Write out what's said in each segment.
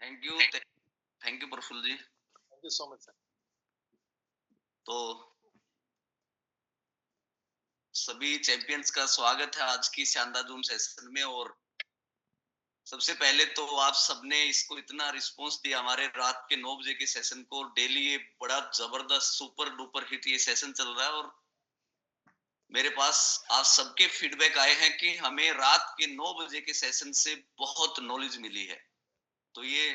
Thank you Praful ji. Thank you so much sir. तो सभी champions का स्वागत है आज की शानदार जूम सेशन में। और सबसे पहले तो आप सबने इसको इतना रिस्पांस दिया हमारे रात के 9 बजे के सेशन को। डेली ये बड़ा जबरदस्त सुपर डुपर हिट ये सेशन चल रहा है और मेरे पास आप सबके फीडबैक आए हैं कि हमें रात के 9 बजे के सेशन से बहुत नॉलेज मिली है। तो ये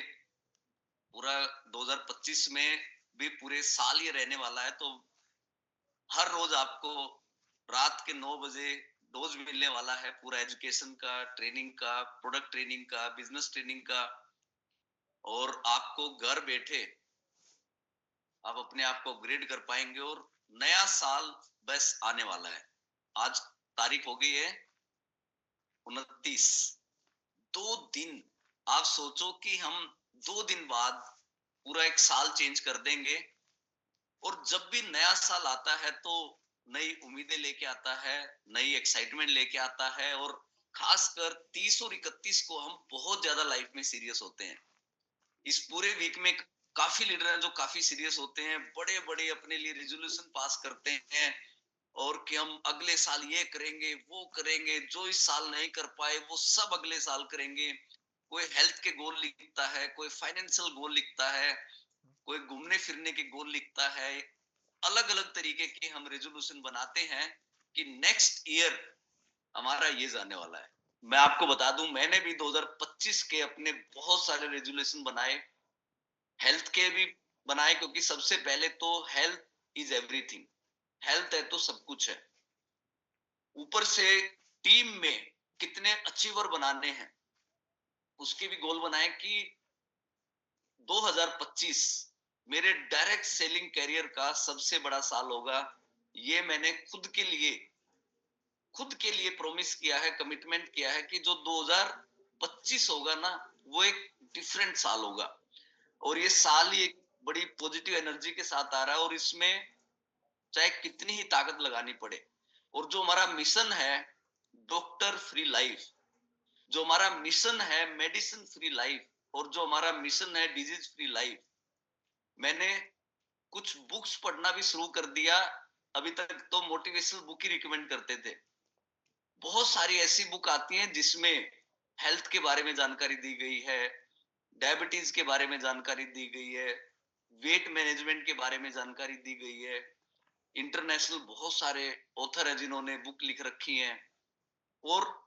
पूरा 2025 में भी पूरे साल ये रहने वाला है। तो हर रोज आपको रात के 9 बजे डोज मिलने वाला है पूरा एजुकेशन का, ट्रेनिंग का, प्रोडक्ट ट्रेनिंग का, बिजनेस ट्रेनिंग का। और आपको घर बैठे आप अपने आप को अपग्रेड कर पाएंगे और नया साल बस आने वाला है। आज तारीख हो गई है 29। 2 दिन आप सोचो कि हम 2 दिन बाद पूरा एक साल चेंज कर देंगे। और जब भी नया साल आता है तो नई उम्मीदें लेके आता है, नई एक्साइटमेंट लेके आता है। और खासकर 30 और 31 को हम बहुत ज्यादा लाइफ में सीरियस होते हैं। इस पूरे वीक में काफी लीडर हैं जो काफी सीरियस होते हैं, बड़े बड़े अपने लिए रेजोल्यूशन पास करते हैं और कि हम अगले साल ये करेंगे वो करेंगे, जो इस साल नहीं कर पाए वो सब अगले साल करेंगे। कोई हेल्थ के गोल लिखता है, कोई फाइनेंशियल गोल लिखता है, कोई घूमने फिरने के गोल लिखता है। अलग अलग तरीके के हम रेजोल्यूशन बनाते हैं कि नेक्स्ट ईयर हमारा ये जाने वाला है। मैं आपको बता दूं, मैंने भी 2025 के अपने बहुत सारे रेजोल्यूशन बनाए, हेल्थ के भी बनाए, क्योंकि सबसे पहले तो हेल्थ इज एवरीथिंग। हेल्थ है तो सब कुछ है। ऊपर से टीम में कितने अचीवर बनाने हैं उसके भी गोल बनाए कि 2025 मेरे डायरेक्ट सेलिंग कैरियर का सबसे बड़ा साल होगा। ये मैंने खुद के लिए प्रॉमिस किया है, कमिटमेंट किया है कि जो 2025 होगा ना वो एक डिफरेंट साल होगा। और ये साल ही एक बड़ी पॉजिटिव एनर्जी के साथ आ रहा है और इसमें चाहे कितनी ही ताकत लगानी पड़े। और जो हमारा मिशन है डॉक्टर फ्री लाइफ, जो हमारा मिशन है मेडिसिन फ्री लाइफ, और जो हमारा मिशन है डिजीज फ्री लाइफ, मैंने कुछ बुक्स पढ़ना भी शुरू कर दिया। अभी तक तो मोटिवेशनल बुक ही रिकमेंड करते थे। बहुत सारी ऐसी बुक आती हैं जिसमें हेल्थ के बारे में जानकारी दी गई है, डायबिटीज के बारे में जानकारी दी गई है, वेट मैनेजमेंट के बारे में जानकारी दी गई है। इंटरनेशनल बहुत सारे ऑथर है जिन्होंने बुक लिख रखी हैं। और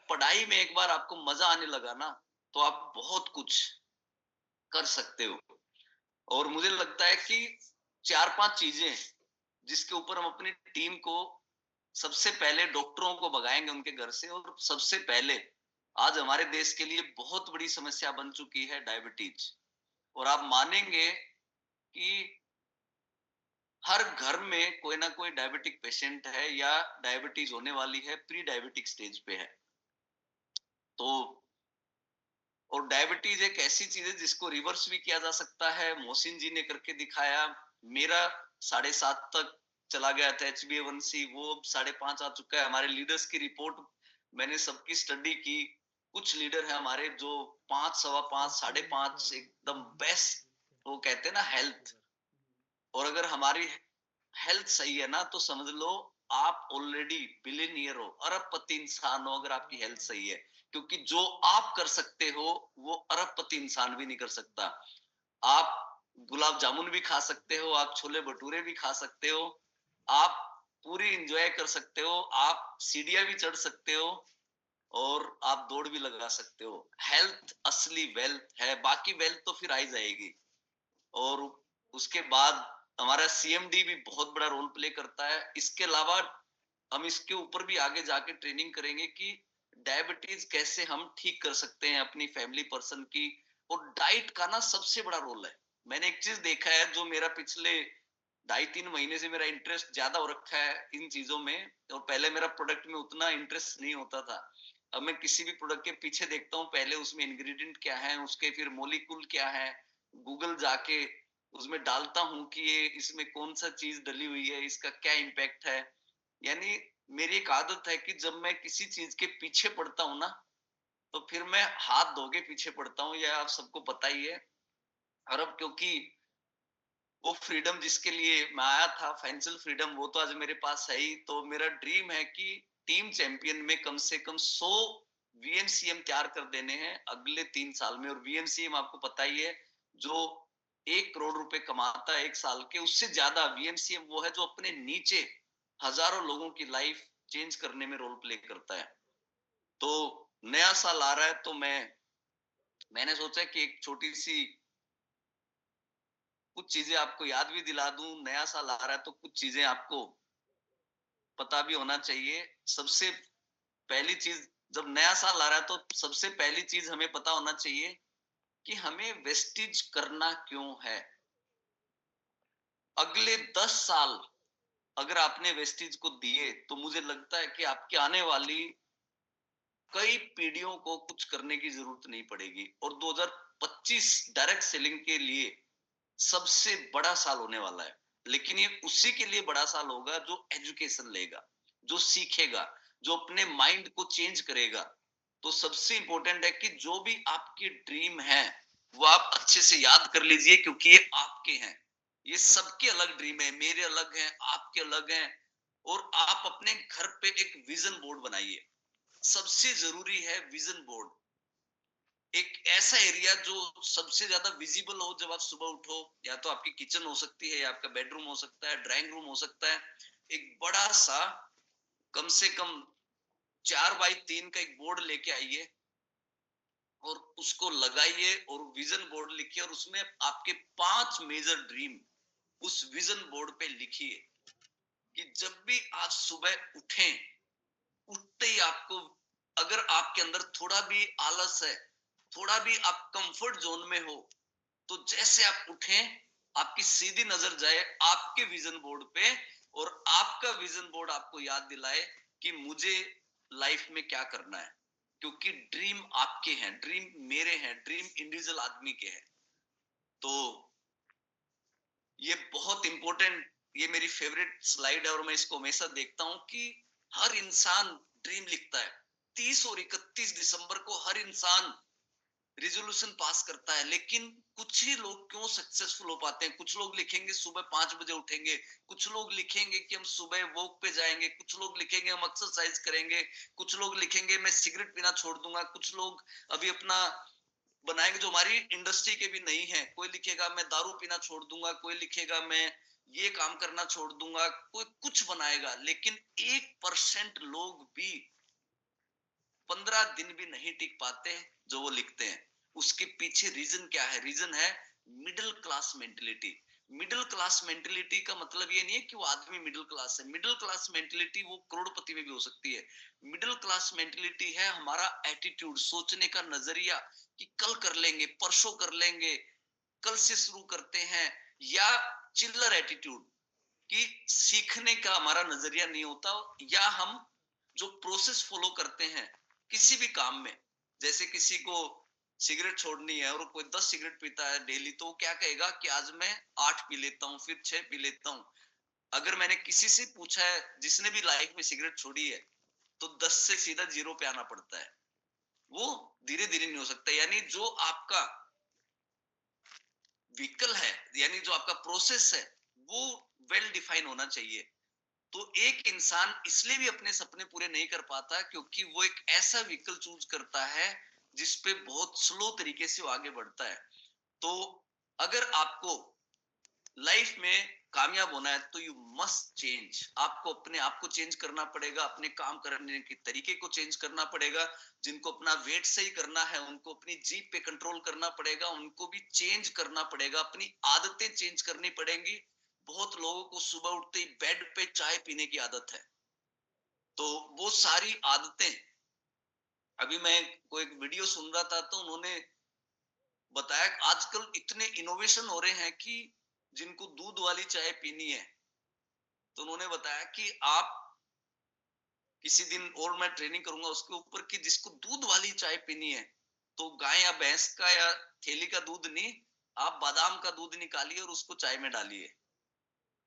पढ़ाई में एक बार आपको मजा आने लगा ना तो आप बहुत कुछ कर सकते हो। और मुझे लगता है कि 4-5 चीजें जिसके ऊपर हम अपनी टीम को सबसे पहले डॉक्टरों को भगाएंगे उनके घर से। और सबसे पहले आज हमारे देश के लिए बहुत बड़ी समस्या बन चुकी है डायबिटीज। और आप मानेंगे कि हर घर में कोई ना कोई डायबिटिक पेशेंट है या डायबिटीज होने वाली है, प्री डायबिटिक स्टेज पे है। तो और डायबिटीज एक ऐसी चीज है जिसको रिवर्स भी किया जा सकता है। मोहसिन जी ने करके दिखाया। मेरा 7.5 तक चला गया था HbA1c, वो 5.5 आ चुका है। हमारे लीडर्स की रिपोर्ट मैंने सबकी स्टडी की। कुछ लीडर है हमारे जो 5, 5.25, 5.5 एकदम बेस्ट, वो कहते हैं ना हेल्थ। और अगर हमारी हेल्थ सही है ना तो समझ लो आप ऑलरेडी बिलियनियर हो, अरबपति इंसान हो अगर आपकी हेल्थ सही है। क्योंकि जो आप कर सकते हो वो अरबपति इंसान भी नहीं कर सकता। आप गुलाब जामुन भी खा सकते हो, आप छोले भटूरे भी खा सकते हो, आप पूरी एंजॉय कर सकते हो, आप सीढ़ियां भी चढ़ सकते हो और आप दौड़ भी लगा सकते हो। हेल्थ असली वेल्थ है, बाकी वेल्थ तो फिर आ ही जाएगी। और उसके बाद हमारा CMD भी बहुत बड़ा रोल प्ले करता है। इसके अलावा हम इसके ऊपर भी आगे जाके ट्रेनिंग करेंगे कि डायबिटीज कैसे हम ठीक कर सकते हैं अपनी फैमिली पर्सन की। और डाइट का ना सबसे बड़ा रोल है। मैंने एक चीज देखा है जो मेरा पिछले 2.5-3 महीने से मेरा इंटरेस्ट ज्यादा हो रखा है इन चीजों में। और पहले मेरा प्रोडक्ट में उतना इंटरेस्ट नहीं होता था। अब मैं किसी भी प्रोडक्ट के पीछे देखता हूँ, पहले उसमें इंग्रेडिएंट क्या है, उसके फिर मोलिक्यूल क्या है, गूगल जाके उसमें डालता हूँ कि ये इसमें कौन सा चीज डली हुई है, इसका क्या इम्पैक्ट है। यानी मेरी एक आदत है कि जब मैं किसी चीज के पीछे पड़ता हूँ ना तो फिर मैं हाथ धो के पीछे पड़ता हूँ, यह आप सबको पता ही है। और अब क्योंकि वो फ्रीडम जिसके लिए मैं आया था, फाइनेंशियल फ्रीडम, वो तो आज मेरे पास है ही। तो मेरा ड्रीम है कि टीम चैंपियन में कम से कम 100 वीएमसीएम तैयार कर देने हैं अगले 3 साल में। और वीएमसीएम आपको पता ही है, जो 1 करोड़ रुपए कमाता है एक साल के, उससे ज्यादा वीएमसीएम वो है जो अपने नीचे हजारों लोगों की लाइफ चेंज करने में रोल प्ले करता है। तो नया साल आ रहा है, तो मैंने सोचा कि एक छोटी सी कुछ चीजें आपको याद भी दिला दूं। नया साल आ रहा है तो कुछ चीजें आपको पता भी होना चाहिए। सबसे पहली चीज, जब नया साल आ रहा है तो सबसे पहली चीज हमें पता होना चाहिए कि हमें वेस्टेज करना क्यों है। अगले 10 साल अगर आपने वेस्टेज को दिए, तो मुझे लगता है कि आपकी आने वाली कई पीढ़ियों को कुछ करने की जरूरत नहीं पड़ेगी। और 2025 डायरेक्ट सेलिंग के लिए सबसे बड़ा साल होने वाला है। लेकिन ये उसी के लिए बड़ा साल होगा जो एजुकेशन लेगा, जो सीखेगा, जो अपने माइंड को चेंज करेगा। तो सबसे इंपॉर्टेंट है कि जो भी आपकी ड्रीम है वो आप अच्छे से याद कर लीजिए, क्योंकि ये आपके हैं। ये सबके अलग ड्रीम है, मेरे अलग हैं, आपके अलग हैं। और आप अपने घर पे एक विजन बोर्ड बनाइए। सबसे जरूरी है विजन बोर्ड। एक ऐसा एरिया जो सबसे ज्यादा विजिबल हो जब आप सुबह उठो। या तो आपकी किचन हो सकती है, या आपका बेडरूम हो सकता है, ड्राइंग रूम हो सकता है। एक बड़ा सा, कम से कम 4x3 का एक बोर्ड लेके आइए और उसको लगाइए और विजन बोर्ड लिखिए, और उसमें आपके 5 मेजर ड्रीम उस विजन बोर्ड पे लिखिए। कि जब भी आज सुबह उठें, उठते ही आपको, अगर आपके अंदर थोड़ा भी आलस है, थोड़ा भी आप कंफर्ट जोन में हो, तो जैसे आप उठें, आपकी सीधी नजर जाए आपके विजन बोर्ड पे, और आपका विजन बोर्ड आपको याद दिलाए कि मुझे लाइफ में क्या करना है। क्योंकि ड्रीम आपके हैं, ड्रीम मेरे हैं, ड्रीम इंडिविजुअल आदमी के हैं। तो ये बहुत इंपॉर्टेंट, ये मेरी फेवरेट स्लाइड है और मैं इसको हमेशा देखता हूं कि हर इंसान ड्रीम लिखता है। 30 और 31 दिसंबर को हर इंसान रिजोल्यूशन पास करता है। लेकिन कुछ ही लोग क्यों सक्सेसफुल हो पाते हैं। कुछ लोग लिखेंगे सुबह 5 बजे उठेंगे, कुछ लोग लिखेंगे कि हम सुबह वॉक पे जाएंगे, कुछ लोग लिखेंगे हम एक्सरसाइज करेंगे, कुछ लोग लिखेंगे मैं सिगरेट पीना छोड़ दूंगा, कुछ लोग अभी अपना बनाएंगे जो हमारी इंडस्ट्री के भी नहीं है। कोई लिखेगा मैं दारू पीना छोड़ दूंगा, कोई लिखेगा मैं ये काम करना छोड़ दूंगा, कोई कुछ बनाएगा। लेकिन 1% लोग भी 15 दिन भी नहीं टिक पाते जो वो लिखते हैं। उसके पीछे रीजन क्या है? रीजन है middle class mentality. Middle class mentality का मतलब ये नहीं है कि वो आदमी मिडिल क्लास है। मिडिल क्लास मेंटेलिटी वो करोड़पति में भी हो सकती है। मिडिल क्लास मेंटेलिटी है हमारा एटीट्यूड, सोचने का नजरिया कि कल कर लेंगे, परसों कर लेंगे, कल से शुरू करते हैं। या चिल्लर एटीट्यूड कि सीखने का हमारा नजरिया नहीं होता। या हम जो प्रोसेस फॉलो करते हैं किसी भी काम में, जैसे किसी को सिगरेट छोड़नी है और कोई 10 सिगरेट पीता है डेली, तो वो क्या कहेगा कि आज मैं 8 पी लेता हूँ, फिर 6 पी लेता हूँ। अगर मैंने किसी से पूछा है जिसने भी लाइफ में सिगरेट छोड़ी है, तो 10 से सीधा 0 पे आना पड़ता है। वो धीरे धीरे नहीं हो सकता। यानी जो आपका व्हीकल है, यानी जो आपका प्रोसेस है, वो वेल डिफाइन होना चाहिए। तो एक इंसान इसलिए भी अपने सपने पूरे नहीं कर पाता क्योंकि वो एक ऐसा व्हीकल चूज करता है जिसपे बहुत स्लो तरीके से वो आगे बढ़ता है। तो अगर आपको लाइफ में कामयाब होना है तो यू मस्ट चेंज। आपको अपने आप को चेंज करना पड़ेगा, अपने काम करने के तरीके को चेंज करना पड़ेगा। जिनको अपना वेट सही करना है उनको अपनी जीभ पे कंट्रोल करना पड़ेगा, उनको भी चेंज करना पड़ेगा, अपनी आदतें चेंज करनी पड़ेंगी। बहुत लोगों को सुबह उठते ही बेड पे चाय पीने की आदत है। तो वो सारी आदतें, अभी मैं कोई एक वीडियो सुन रहा था तो उन्होंने बताया कि आजकल इतने इनोवेशन हो रहे हैं कि जिनको दूध वाली चाय पीनी है, तो उन्होंने बताया कि आप किसी दिन और मैं ट्रेनिंग करूंगा उसके ऊपर कि जिसको दूध वाली चाय पीनी है, तो गाय या भैंस का या थैली का दूध नहीं, आप बादाम का दूध निकालिए और उसको चाय में डालिए।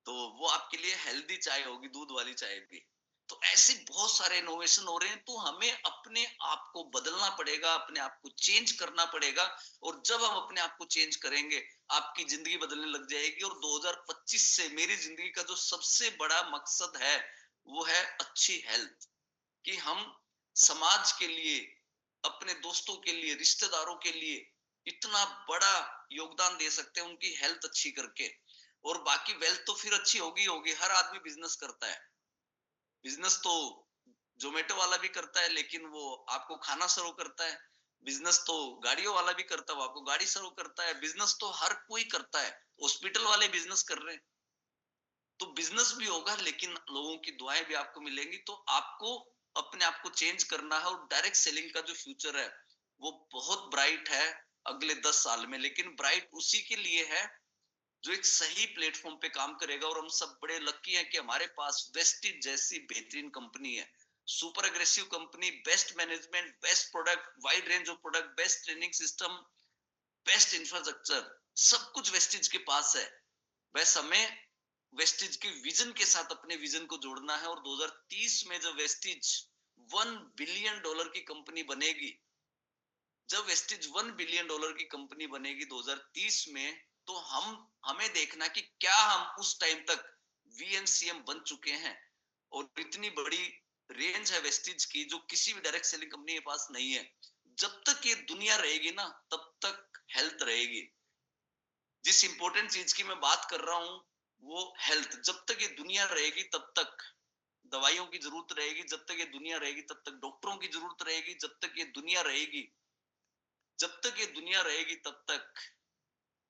तो वो आपके लिए हेल्दी चाय होगी, दूध वाली चाय भी। तो ऐसे बहुत सारे इनोवेशन हो रहे हैं, तो हमें अपने आप को बदलना पड़ेगा, अपने आप को चेंज करना पड़ेगा। और जब हम अपने आप को चेंज करेंगे, आपकी जिंदगी बदलने लग जाएगी। और 2025 से मेरी जिंदगी का जो सबसे बड़ा मकसद है, वो है अच्छी हेल्थ। कि हम समाज के लिए, अपने दोस्तों के लिए, रिश्तेदारों के लिए इतना बड़ा योगदान दे सकते हैं उनकी हेल्थ अच्छी करके। और बाकी वेल्थ तो फिर अच्छी होगी होगी। हर आदमी बिजनेस करता है, बिजनेस तो जोमेटो वाला भी करता है, लेकिन वो आपको खाना सर्व करता है। बिजनेस तो गाड़ियों वाला भी करता है, वो आपको गाड़ी सर्व करता है। बिजनेस तो हर कोई करता है। हॉस्पिटल वाले बिजनेस कर रहे हैं, तो बिजनेस भी होगा, लेकिन लोगों की दुआएं भी आपको मिलेंगी। तो आपको अपने आप को चेंज करना है। और डायरेक्ट सेलिंग का जो फ्यूचर है, वो बहुत ब्राइट है अगले 10 साल में। लेकिन ब्राइट उसी के लिए है जो एक सही प्लेटफॉर्म पे काम करेगा। और हम सब बड़े लकी हैं कि हमारे पास वेस्टिज जैसी बेहतरीन कंपनी है, super aggressive company, best management, best product, wide range of product, best training system, best infrastructure, सब कुछ वेस्टिज के पास है। बस हमें वेस्टिज के विजन के साथ अपने विजन को जोड़ना है। और 2030 में जब वेस्टिज $1 बिलियन की कंपनी बनेगी, जब वेस्टिज $1 बिलियन की कंपनी बनेगी 2030 में, तो हमें देखना कि क्या हम उस टाइम तक वीएनसीएम बन चुके हैं। और इतनी बड़ी रेंज है वेस्टिज की, जो किसी भी डायरेक्ट सेलिंग कंपनी के पास नहीं है। जब तक ये दुनिया रहेगी ना, तब तक हेल्थ रहेगी। जिस इंपॉर्टेंट चीज की मैं बात कर रहा हूँ, वो हेल्थ। जब तक ये दुनिया रहेगी, तब तक दवाइयों की जरूरत रहेगी। जब तक ये दुनिया रहेगी, तब तक डॉक्टरों की जरूरत रहेगी। जब तक ये दुनिया रहेगी, जब तक ये दुनिया रहेगी, तब तक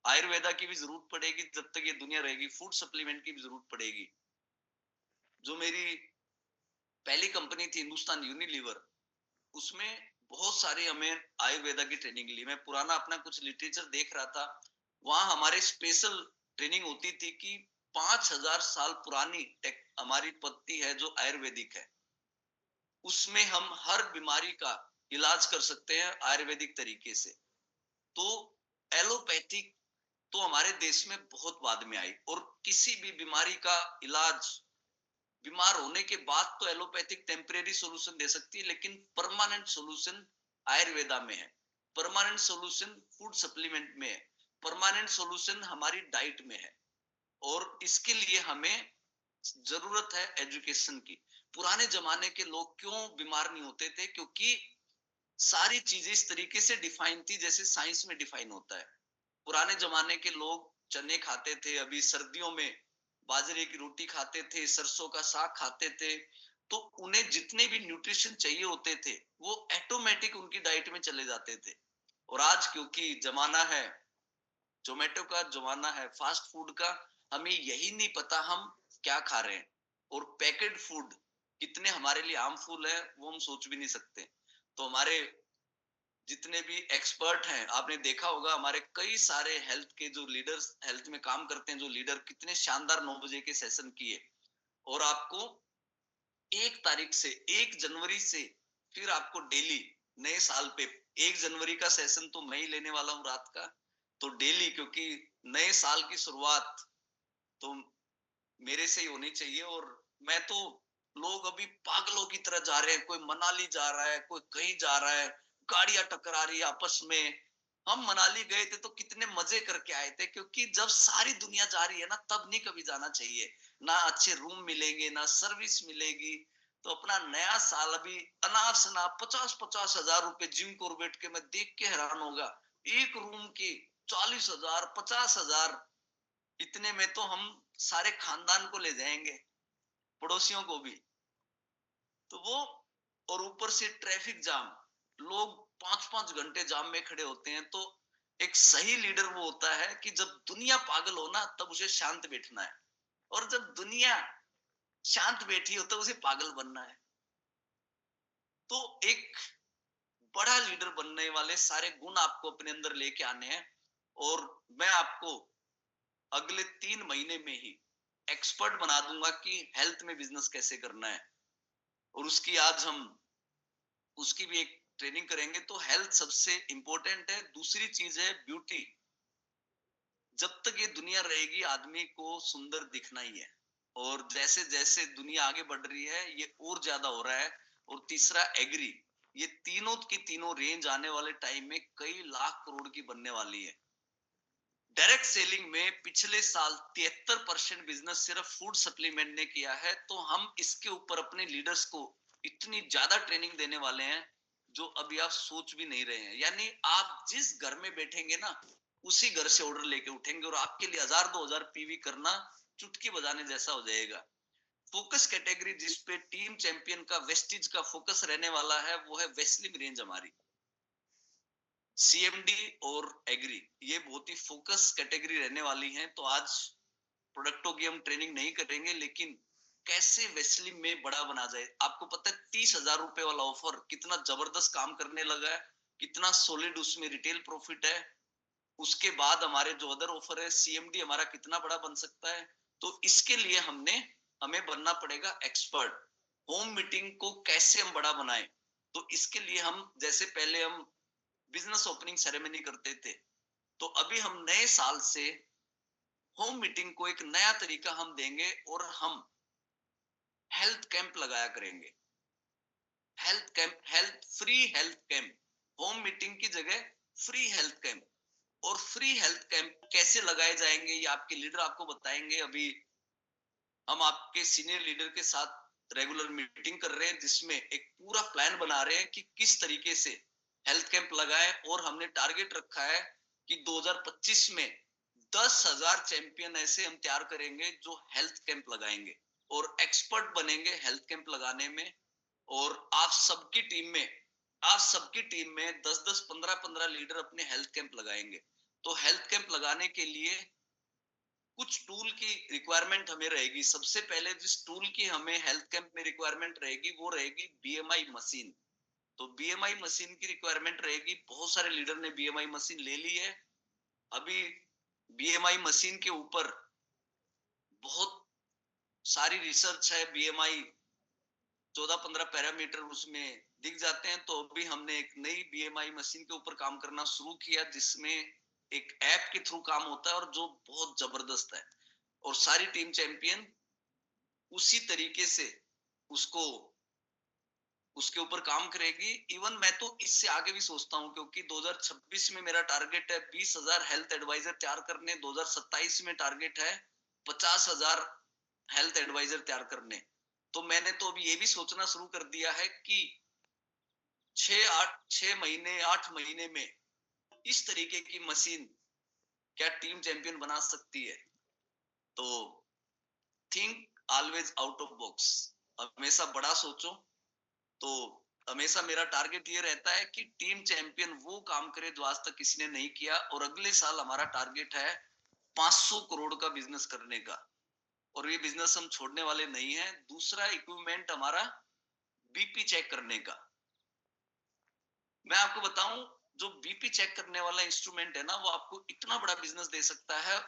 आयुर्वेदा की भी जरूरत पड़ेगी। जब तक ये दुनिया रहेगी, फूड सप्लीमेंट की भी जरूरत पड़ेगी। जो मेरी पहली कंपनी थी हिंदुस्तान यूनिलीवर, उसमें बहुत सारी हमें आयुर्वेदा की ट्रेनिंग ली। मैं पुराना अपना कुछ लिटरेचर देख रहा था, वहां हमारे स्पेशल ट्रेनिंग होती थी कि 5,000 साल पुरानी हमारी पत्ती है जो आयुर्वेदिक है, उसमें हम हर बीमारी का इलाज कर सकते हैं आयुर्वेदिक तरीके से। तो एलोपैथिक तो हमारे देश में बहुत बाद में आई। और किसी भी बीमारी का इलाज बीमार होने के बाद तो एलोपैथिक टेम्परेरी सॉल्यूशन दे सकती है, लेकिन परमानेंट सॉल्यूशन आयुर्वेदा में है, परमानेंट सॉल्यूशन फूड सप्लीमेंट में है, परमानेंट सॉल्यूशन हमारी डाइट में है। और इसके लिए हमें जरूरत है एजुकेशन की। पुराने जमाने के लोग क्यों बीमार नहीं होते थे? क्योंकि सारी चीजें इस तरीके से डिफाइन थी जैसे साइंस में डिफाइन होता है। पुराने जमाने के लोग चने खाते थे, अभी सर्दियों में बाजरे की रोटी खाते थे, सरसों का साग खाते थे। तो उन्हें जितने भी न्यूट्रिशन चाहिए होते थे, वो ऑटोमेटिक उनकी डाइट में चले जाते थे। और आज क्योंकि जमाना है जोमेटो का, जमाना है फास्ट फूड का, हमें यही नहीं पता हम क्या खा रहे हैं। और पैकेट फूड कितने हमारे लिए हार्मफुल है, वो हम सोच भी नहीं सकते। तो हमारे जितने भी एक्सपर्ट हैं, आपने देखा होगा हमारे कई सारे हेल्थ के जो लीडर्स, हेल्थ में काम करते हैं जो लीडर, कितने शानदार 9 बजे के सेशन किए। और आपको 1 तारीख से, 1 जनवरी से, फिर आपको डेली नए साल पे 1 जनवरी का सेशन तो मैं ही लेने वाला हूँ रात का। तो डेली, क्योंकि नए साल की शुरुआत तो मेरे से ही होनी चाहिए। और मैं तो, लोग अभी पागलों की तरह जा रहे हैं, कोई मनाली जा रहा है, कोई कहीं जा रहा है, गाड़ियां टकरा रही है आपस में। हम मनाली गए थे तो कितने मजे करके आए थे, क्योंकि जब सारी दुनिया जा रही है ना, तब नहीं कभी जाना चाहिए। ना अच्छे रूम मिलेंगे, ना सर्विस मिलेगी। तो अपना नया साल अभी अनाप शनाप 50-50 हजार रुपए जिम कॉर्बेट के, मैं देख के हैरान होगा, एक रूम की 40,000, 50,000। इतने में तो हम सारे खानदान को ले जाएंगे, पड़ोसियों को भी। तो वो, और ऊपर से ट्रैफिक जाम, लोग 5-5 घंटे जाम में खड़े होते हैं। तो एक सही लीडर वो होता है कि जब दुनिया पागल हो ना, तब उसे शांत बैठना है। और जब दुनिया शांत बैठी हो, तब उसे पागल बनना है। तो एक बड़ा लीडर बनने वाले सारे गुण आपको अपने अंदर लेके आने हैं। और मैं आपको अगले 3 महीने में ही एक्सपर्ट बना दूंगा कि हेल्थ में बिजनेस कैसे करना है। और उसकी भी एक ट्रेनिंग करेंगे। तो हेल्थ सबसे इंपॉर्टेंट है। दूसरी चीज है ब्यूटी। जब तक ये दुनिया रहेगी, आदमी को सुंदर दिखना ही है। और जैसे जैसे दुनिया आगे बढ़ रही है ये और ज्यादा हो रहा है। और तीसरा एग्री, ये तीनों की तीनों रेंज आने वाले टाइम में कई लाख करोड़ की बनने वाली है। डायरेक्ट सेलिंग में पिछले साल 73% बिजनेस सिर्फ फूड सप्लीमेंट ने किया है, तो हम इसके ऊपर अपने लीडर्स को इतनी ज्यादा ट्रेनिंग देने वाले हैं जो अभी आप सोच भी नहीं रहे हैं। यानी आप जिस घर में बैठेंगे ना, उसी घर से ऑर्डर लेके उठेंगे और आपके लिए 1000-2000 पीवी करना चुटकी बजाने जैसा हो जाएगा। फोकस कैटेगरी जिसपे टीम चैंपियन का वेस्टिज का फोकस रहने वाला है वो है वेस्लिम रेंज हमारी। सीएमडी और एग्री ये बहुत ही फोकस कैटेगरी रहने वाली हैं। तो आज प्रोडक्टों की हम ट्रेनिंग नहीं करेंगे, लेकिन कैसे वेस्लिम में बड़ा बना जाए। आपको पता है 30,000 रुपए वाला ऑफर कितना जबरदस्त काम करने लगा है, कितना सॉलिड उसमें रिटेल प्रॉफिट है। उसके बाद हमारे जो अदर ऑफर है सीएमडी हमारा कितना बड़ा बन सकता है। तो इसके लिए हमें बनना पड़ेगा एक्सपर्ट। होम मीटिंग को कैसे हम बड़ा बनाएं, तो इसके लिए हम जैसे पहले हम बिजनेस ओपनिंग सेरेमनी करते थे, तो अभी हम नए साल से होम मीटिंग को एक नया तरीका हम देंगे और हम हेल्थ कैंप लगाया करेंगे। Health camp, health camp, home meeting की जगह फ्री हेल्थ कैंप। और फ्री हेल्थ कैंप कैसे लगाए जाएंगे ये आपके लीडर आपको बताएंगे। अभी हम आपके सीनियर लीडर के साथ रेगुलर मीटिंग कर रहे हैं, जिसमें एक पूरा प्लान बना रहे हैं कि किस तरीके से हेल्थ कैंप लगाए। और हमने टारगेट रखा है कि 2025 में 10,000 चैंपियन ऐसे हम तैयार करेंगे जो हेल्थ कैंप लगाएंगे और एक्सपर्ट बनेंगे हेल्थ कैंप लगाने में। और आप सबकी टीम में 10-10, 15-15 लीडर अपने हेल्थ कैंप लगाएंगे। तो हेल्थ कैंप लगाने के लिए कुछ टूल की रिक्वायरमेंट हमें रहेगी। सबसे पहले जिस टूल की हमें हेल्थ कैंप में रिक्वायरमेंट रहेगी वो रहेगी बीएमआई मशीन। तो बीएमआई मशीन की रिक्वायरमेंट रहेगी। बहुत सारे लीडर ने बीएमआई मशीन ले ली है। अभी बीएमआई मशीन के ऊपर बहुत सारी रिसर्च है। बीएमआई 14-15 पैरामीटर उसमें दिख जाते हैं। तो अभी हमने एक नई बीएमआई मशीन के ऊपर काम करना शुरू किया, जिसमें एक ऐप के थ्रू काम होता है और जो बहुत जबरदस्त है। और सारी टीम चैंपियन उसी तरीके से उसको उसके ऊपर काम करेगी। इवन मैं तो इससे आगे भी सोचता हूं, क्योंकि 2026 में मेरा टारगेट है 20,000 हेल्थ एडवाइजर तैयार करने। 2027 में टारगेट है 50,000 हेल्थ एडवाइजर तैयार करने। तो मैंने तो अभी ये भी सोचना शुरू कर दिया है कि 6 महीने 8 महीने में इस तरीके की मशीन क्या टीम चैंपियन बना सकती है। तो think always out of box, हमेशा बड़ा सोचो। तो हमेशा मेरा टारगेट ये रहता है कि टीम चैंपियन वो काम करे जो आज तक किसी ने नहीं किया। और अगले साल हमारा टारगेट है 500 करोड़ का बिजनेस करने का। और ये बिजनेस हम छोड़ने वाले नहीं है। दूसरा इक्विपमेंट हमारा बीपी चेक करने का। मैं आपको बताऊं, जो बीपी चेक करने वाला इंस्ट्रूमेंट है ना, वो आपको इतना बड़ा बिजनेस दे सकता है।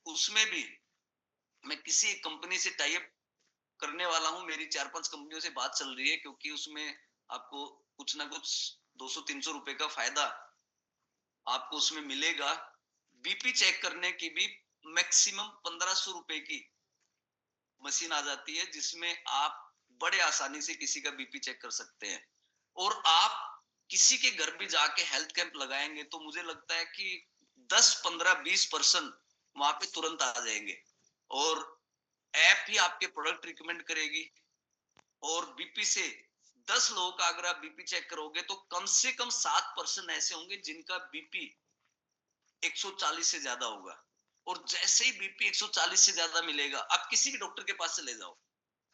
उसमें भी मैं किसी एक कंपनी से टाई अप करने वाला हूं। मेरी 4-5 कंपनियों से बात चल रही है, क्योंकि उसमें आपको कुछ ना कुछ 200-300 रुपए का फायदा आपको उसमें मिलेगा। बीपी चेक करने की भी मैक्सिमम 1500 रुपए की मशीन आ जाती है, जिसमें आप बड़े आसानी से किसी का बीपी चेक कर सकते हैं। और आप किसी के घर भी जाके हेल्थ कैंप लगाएंगे तो मुझे लगता है कि 10-15-20% वहां पे तुरंत आ जाएंगे। और ऐप ही आपके प्रोडक्ट रिकमेंड करेगी। और बीपी से 10 लोगों का अगर आप बीपी चेक करोगे तो कम से कम 7% ऐसे होंगे जिनका बीपी 140 से ज्यादा होगा। और जैसे ही बीपी 140 से ज्यादा मिलेगा, आप किसी भी डॉक्टर के पास चले जाओ,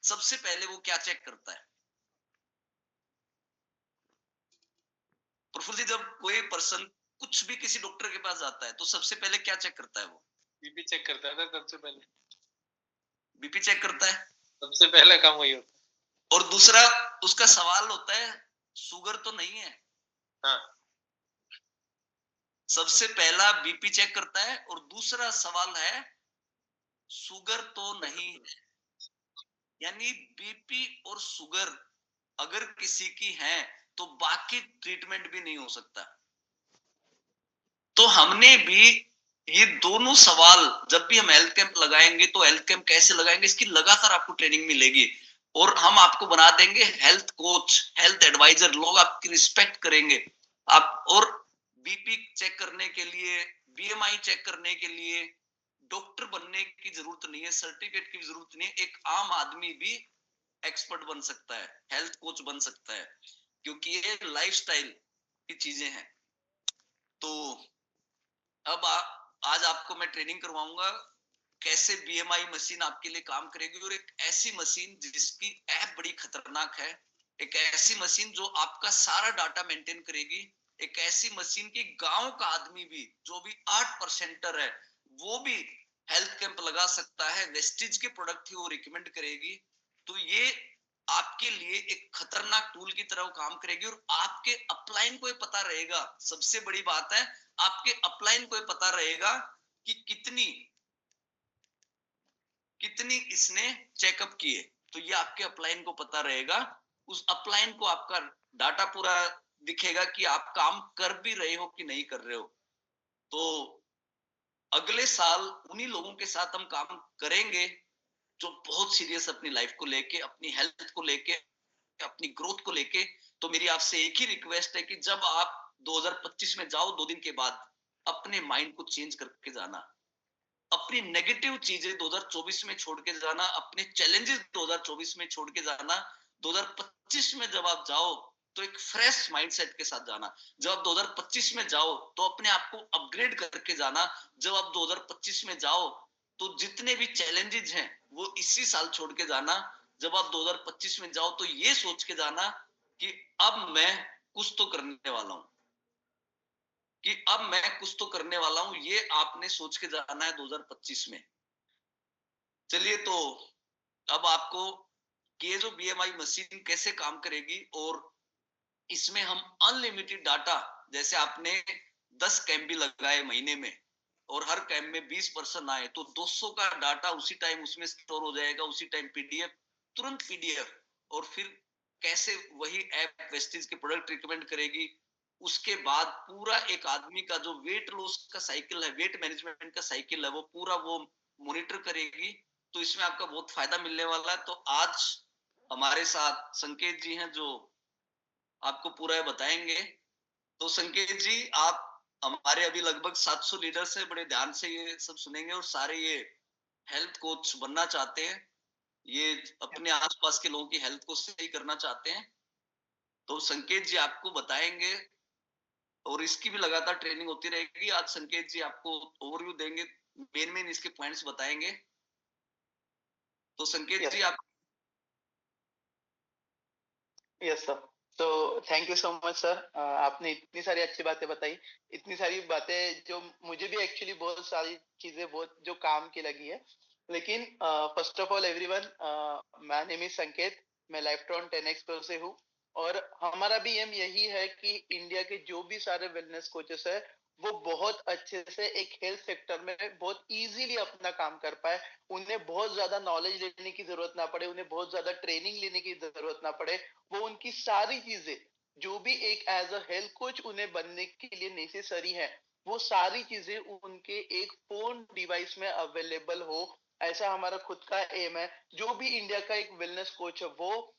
सबसे पहले वो क्या चेक करता है? प्रफुल्ल जी, जब कोई पर्सन कुछ भी किसी डॉक्टर के पास जाता है तो सबसे पहले क्या चेक करता है? वो बीपी चेक करता था सबसे पहले। बीपी चेक करता है, सबसे पहला काम वही होता है। और दूसरा उसका सवाल होता है शुगर तो नहीं है। हाँ, सबसे पहला बीपी चेक करता है और दूसरा सवाल है शुगर तो नहीं है। यानी बीपी और शुगर अगर किसी की है तो बाकी ट्रीटमेंट भी नहीं हो सकता। तो हमने भी ये दोनों सवाल जब भी हम हेल्थ कैंप लगाएंगे तो हेल्थ कैंप कैसे लगाएंगे इसकी लगातार आपको ट्रेनिंग मिलेगी और हम आपको बना देंगे हेल्थ कोच, हेल्थ एडवाइजर। लोग आपकी रिस्पेक्ट करेंगे। आप और बीपी चेक करने के लिए, बीएमआई चेक करने के लिए डॉक्टर बनने की जरूरत नहीं है, सर्टिफिकेट की जरूरत नहीं है। एक आम आदमी भी एक्सपर्ट बन सकता है, हेल्थ कोच बन सकता है, क्योंकि ये लाइफस्टाइल की चीजें हैं। तो अब आज आपको मैं ट्रेनिंग करवाऊंगा कैसे बीएमआई मशीन आपके लिए काम करेगी, और एक ऐसी मशीन जिसकी ऐप बड़ी खतरनाक है, एक ऐसी मशीन जो आपका सारा डाटा मेंटेन करेगी, एक ऐसी मशीन की गांव का आदमी भी जो भी 8% है वो भी हेल्थ कैंप लगा सकता है। वेस्टिज के प्रोडक्ट ही वो रिकमेंड करेगी। तो ये आपके लिए एक खतरनाक टूल की तरह काम करेगी, और आपके अपलाइन को ये पता रहेगा। सबसे बड़ी बात है, आपके अपलाइन को ये पता रहेगा कि कितनी कितनी इसने चेकअप किए। तो ये आपके अपलाइन को पता रहेगा। उस अपलाइन को आपका डाटा पूरा दिखेगा कि आप काम कर भी रहे हो कि नहीं कर रहे हो। तो अगले साल उन्हीं लोगों के साथ हम काम करेंगे जो बहुत सीरियस अपनी लाइफ को लेके, अपनी हेल्थ को लेके, अपनी ग्रोथ को लेके। तो मेरी आपसे एक ही रिक्वेस्ट है कि जब आप 2025 में जाओ 2 दिन के बाद, अपने माइंड को चेंज करके जाना। अपनी नेगेटिव चीजें 2024 में छोड़ के जाना, अपने चैलेंजेस 2024 में छोड़ के जाना। 2025 में जब आप जाओ तो एक फ्रेश माइंडसेट के साथ जाना। जब आप 2025 में जाओ तो अपने आप को अपग्रेड करके जाना। जब आप 2025 में जाओ तो जितने भी चैलेंजेस हैं वो इसी साल छोड़ के जाना। जब आप 2025 में जाओ तो ये सोच के जाना कि अब मैं कुछ तो करने वाला हूं, कि अब मैं कुछ तो करने वाला हूं। ये आपने सोच के जाना है 2025 में। चलिए, तो अब आपको कि ये जो बीएमआई मशीन कैसे काम करेगी, और इसमें हम अनलिमिटेड डाटा, जैसे आपने 10 कैंप भी लगाए महीने में और हर कैंप में 20 पर्सन आए तो 200 का डाटा उसी टाइम उसमें स्टोर हो जाएगा, उसी टाइम पीडीएफ, तुरंत पीडीएफ। और फिर कैसे वही ऐप वेस्टिज के प्रोडक्ट रिकमेंड करेगी। उसके बाद पूरा एक आदमी का जो वेट लॉस का साइकिल है, वेट मैनेजमेंट का साइकिल है, वो पूरा वो मॉनिटर करेगी। तो इसमें आपका बहुत फायदा मिलने वाला है। तो आज हमारे साथ संकेत जी हैं जो आपको पूरा बताएंगे। तो संकेत जी, आप हमारे अभी लगभग 700 लीडर्स है, बड़े ध्यान से ये सब सुनेंगे और सारे ये हेल्थ कोच बनना चाहते हैं, ये अपने आसपास के लोगों की हेल्थ को सही करना चाहते हैं। तो संकेत जी आपको बताएंगे और इसकी भी लगातार ट्रेनिंग होती रहेगी। आज संकेत जी आपको ओवरव्यू देंगे, मेन मेन इसके पॉइंट्स बताएंगे। तो संकेत जी आप। Yes sir. तो thank you so much sir. आपने इतनी सारी अच्छी बातें बताई, इतनी सारी बातें जो मुझे भी एक्चुअली बहुत सारी चीजें बहुत जो काम की लगी है। लेकिन first of all everyone, my name is संकेत। मैं लाइफ्ट्रॉन 10x प्रो से हूँ, और हमारा भी एम यही है कि इंडिया के जो भी सारे वेलनेस कोचेस है वो बहुत अच्छे से एक हेल्थ सेक्टर में बहुत इजीली अपना काम कर पाए। उन्हें बहुत ज्यादा नॉलेज लेने की जरूरत ना पड़े, उन्हें बहुत ज्यादा ट्रेनिंग लेने की जरूरत ना पड़े। वो उनकी सारी चीजें जो भी एक एज अ हेल्थ कोच उन्हें बनने के लिए नेसेसरी है, वो सारी चीजें उनके एक फोन डिवाइस में अवेलेबल हो। ऐसा हमारा खुद का एम है। जो भी इंडिया का एक वेलनेस कोच है वो